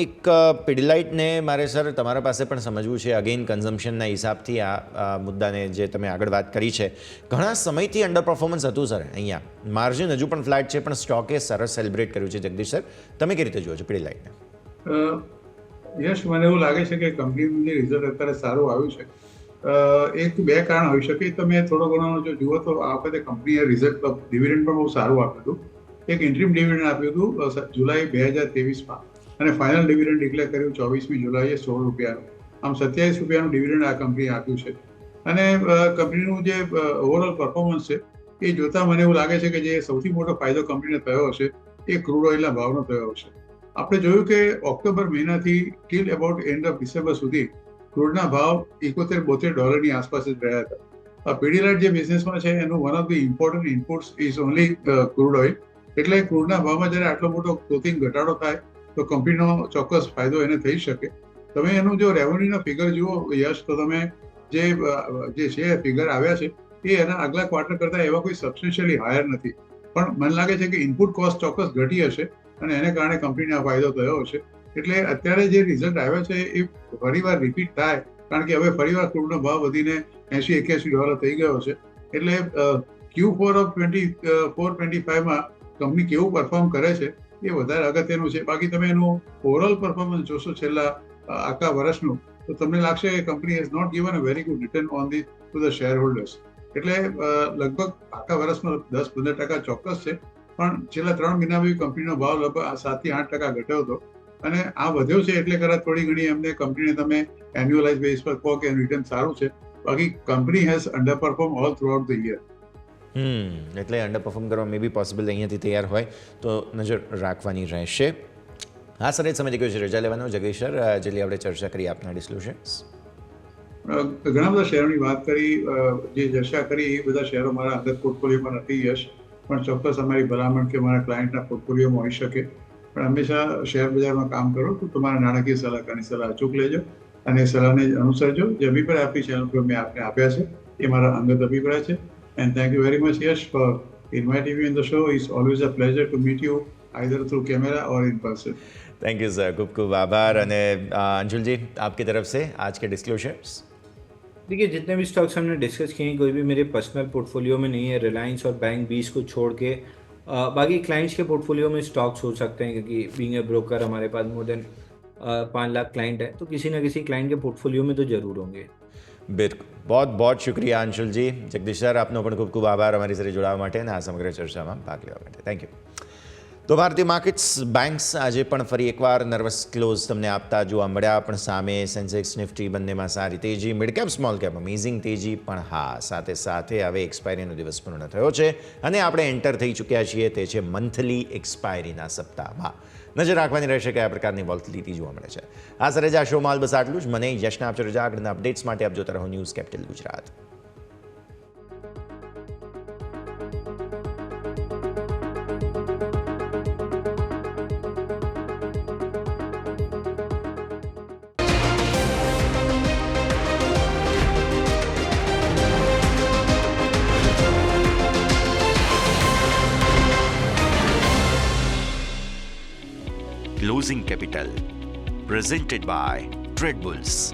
એક પીડીલાઇટને મારે સર તમારા પાસે પણ સમજવું છે, અગેન કન્ઝમ્પશનના હિસાબથી આ મુદ્દાને જે તમે આગળ વાત કરી છે, ઘણા સમયથી અંડર પરફોર્મન્સ હતું સર. અહીંયા માર્જિન હજુ પણ ફ્લેટ છે, પણ સ્ટોકે સરસ સેલિબ્રેટ કર્યું છે. જગદીશ સર, તમે કઈ રીતે જુઓ છો પીડીલાઇટને? યશ, મને એવું લાગે છે કે કંપનીનું જે રિઝલ્ટ અત્યારે સારું આવ્યું છે, એક બે કારણ હોઈ શકે. તમે થોડો ઘણો જો જુઓ તો આ વખતે કંપનીએ રિઝલ્ટ ડિવિડન્ડ પણ બહુ સારું આપ્યું હતું. એક ઇન્ટ્રીમ ડિવિડન્ડ આપ્યું હતું જુલાઈ 2023માં અને ફાઇનલ ડિવિડન્ડ ડિક્લેર કર્યું 24મી જુલાઈએ 16 રૂપિયાનું. આમ 27 રૂપિયાનું ડિવિડન્ડ આ કંપનીએ આપ્યું છે. અને કંપનીનું જે ઓવરઓલ પરફોર્મન્સ છે એ જોતા મને એવું લાગે છે કે જે સૌથી મોટો ફાયદો કંપનીને થયો હશે એ ક્રૂડ ઓઇલના ભાવનો થયો હશે. આપણે જોયું કે ઓક્ટોબર મહિનાથી till about end of December સુધી ક્રૂડના ભાવ $71-72 આસપાસ જ રહ્યા હતા. પીડીલાઇટ જે બિઝનેસમાં છે એનું one of the important inputs is only crude oil. એટલે ક્રૂડના ભાવમાં જ્યારે આટલો મોટો ગ્રોથિંગ ઘટાડો થાય તો કંપનીનો ચોક્કસ ફાયદો એને થઈ શકે. તમે એનું જો રેવન્યુના ફિગર જુઓ યશ, તો તમે જે છે ફિગર આવ્યા છે એ એના આગલા ક્વાર્ટર કરતાં એવા કોઈ સબસ્ટેન્શિયલી હાયર નથી. પણ મને લાગે છે કે ઇનપુટ કોસ્ટ ચોક્કસ ઘટી હશે અને એને કારણે કંપનીને આ ફાયદો થયો હશે. એટલે અત્યારે જે રિઝલ્ટ આવ્યો છે એ ફરીવાર રિપીટ થાય, કારણ કે હવે ફરીવાર ક્રૂડનો ભાવ વધીને $80-81 થઈ ગયો છે. એટલે Q4 ઓફ 24-25માં કંપની કેવું પરફોર્મ કરે છે એ વધારે અગત્યનું છે. બાકી તમે એનું ઓવરઓલ પરફોર્મન્સ જોશો છેલ્લા આખા વર્ષનું, તો તમને લાગશે કે company has not given a very good return on the to the shareholders. એટલે લગભગ આખા વર્ષમાં 10-15% ચોક્કસ છે, પણ છેલ્લા 3 મહિનામાં કંપનીનો ભાવ લગભગ 7-8% ઘટ્યો હતો. અને આ વધ્યો છે એટલે કદાચ થોડી ઘણી એમને કંપનીને તમે એન્યુઅલાઇઝ બેઝ પર કહો કે એનું રિટર્ન સારું છે. બાકી company has under perform all through out the year. એટલે અંડર પરફોર્મ કરવા મે બી પોસિબલ અહીંયાથી તૈયાર હોય તો નજર રાખવાની રહેશે. હા સર, એ સમય ગયો છે રજા લેવાનો. જગદીશ સર, જેટલી આપણે ચર્ચા કરી આપના ડિસ્ક્લોઝર્સ, ઘણા બધા શેરોની વાત કરી, જે ચર્ચા કરી એ બધા શેરો મારા અંગત પોર્ટફોલિયોમાં નથી યશ, પણ ચોક્કસ અમારી ભલામણ કે મારા ક્લાયન્ટના પોર્ટફોલિયોમાં હોઈ શકે. પણ હંમેશા શેર બજારમાં કામ કરો તો તમારા નાણાકીય સલાહકારની સલાહ અચૂક લેજો અને સલાહને અનુસરજો. જે અભિપ્રાય આપણી ચેનલ પર મેં આપને આપ્યા છે એ મારા અંગત અભિપ્રાય છે. And thank you very much Yash for inviting me in the show. It's always a pleasure to meet you either through camera और in person. Thank you sir, खूब खूब आभार. અને अंशुल जी, आपकी तरफ से आज के डिस्क्लोजर्स. देखिए, जितने भी स्टॉक्स हमने डिस्कस किए हैं कोई भी मेरे पर्सनल पोर्टफोलियो में नहीं है। रिलायंस और बैंक 20 को छोड़ के बाकी क्लाइंट्स के पोर्टफोलियो में स्टॉक्स हो सकते हैं, क्योंकि बीइंग ए ब्रोकर हमारे पास मोर देन 5 लाख क्लाइंट है, तो किसी ना किसी क्लाइंट के पोर्टफोलियो में तो जरूर होंगे. બિલકુલ, बहुत बहुत शुक्रिया અંશુલજી. જગદીશ સર, આપનો પણ ખૂબ ખૂબ આભાર અમારી સાથે જોડાવા માટે અને આ સમગ્ર ચર્ચામાં ભાગ લેવા માટે. Thank you. તો ભારતીય માર્કેટ્સ, બેન્ક્સ આજે પણ ફરી એકવાર નર્વસ ક્લોઝ તમને આપતા જોવા મળ્યા, પણ સામે સેન્સેક્સ નિફ્ટી બંનેમાં સારી તેજી, mid cap small cap amazing તેજી, પણ હા સાથે સાથે હવે એક્સપાયરીનો દિવસ પૂર્ણ થયો છે અને આપણે એન્ટર થઈ ચૂક્યા છીએ તે છે મંથલી એક્સપાયરીના સપ્તાહમાં. નજર રાખવાની રહેશે કયા પ્રકારની વોલેટિલિટી જોવા મળે છે. આ સર આ શોમાં બસ આટલું જ. મને યશના આપજો રજા. આગળના અપડેટ્સ માટે આપ જોતા રહો news capital Gujarat. Closing Capital, presented by Trade Bulls.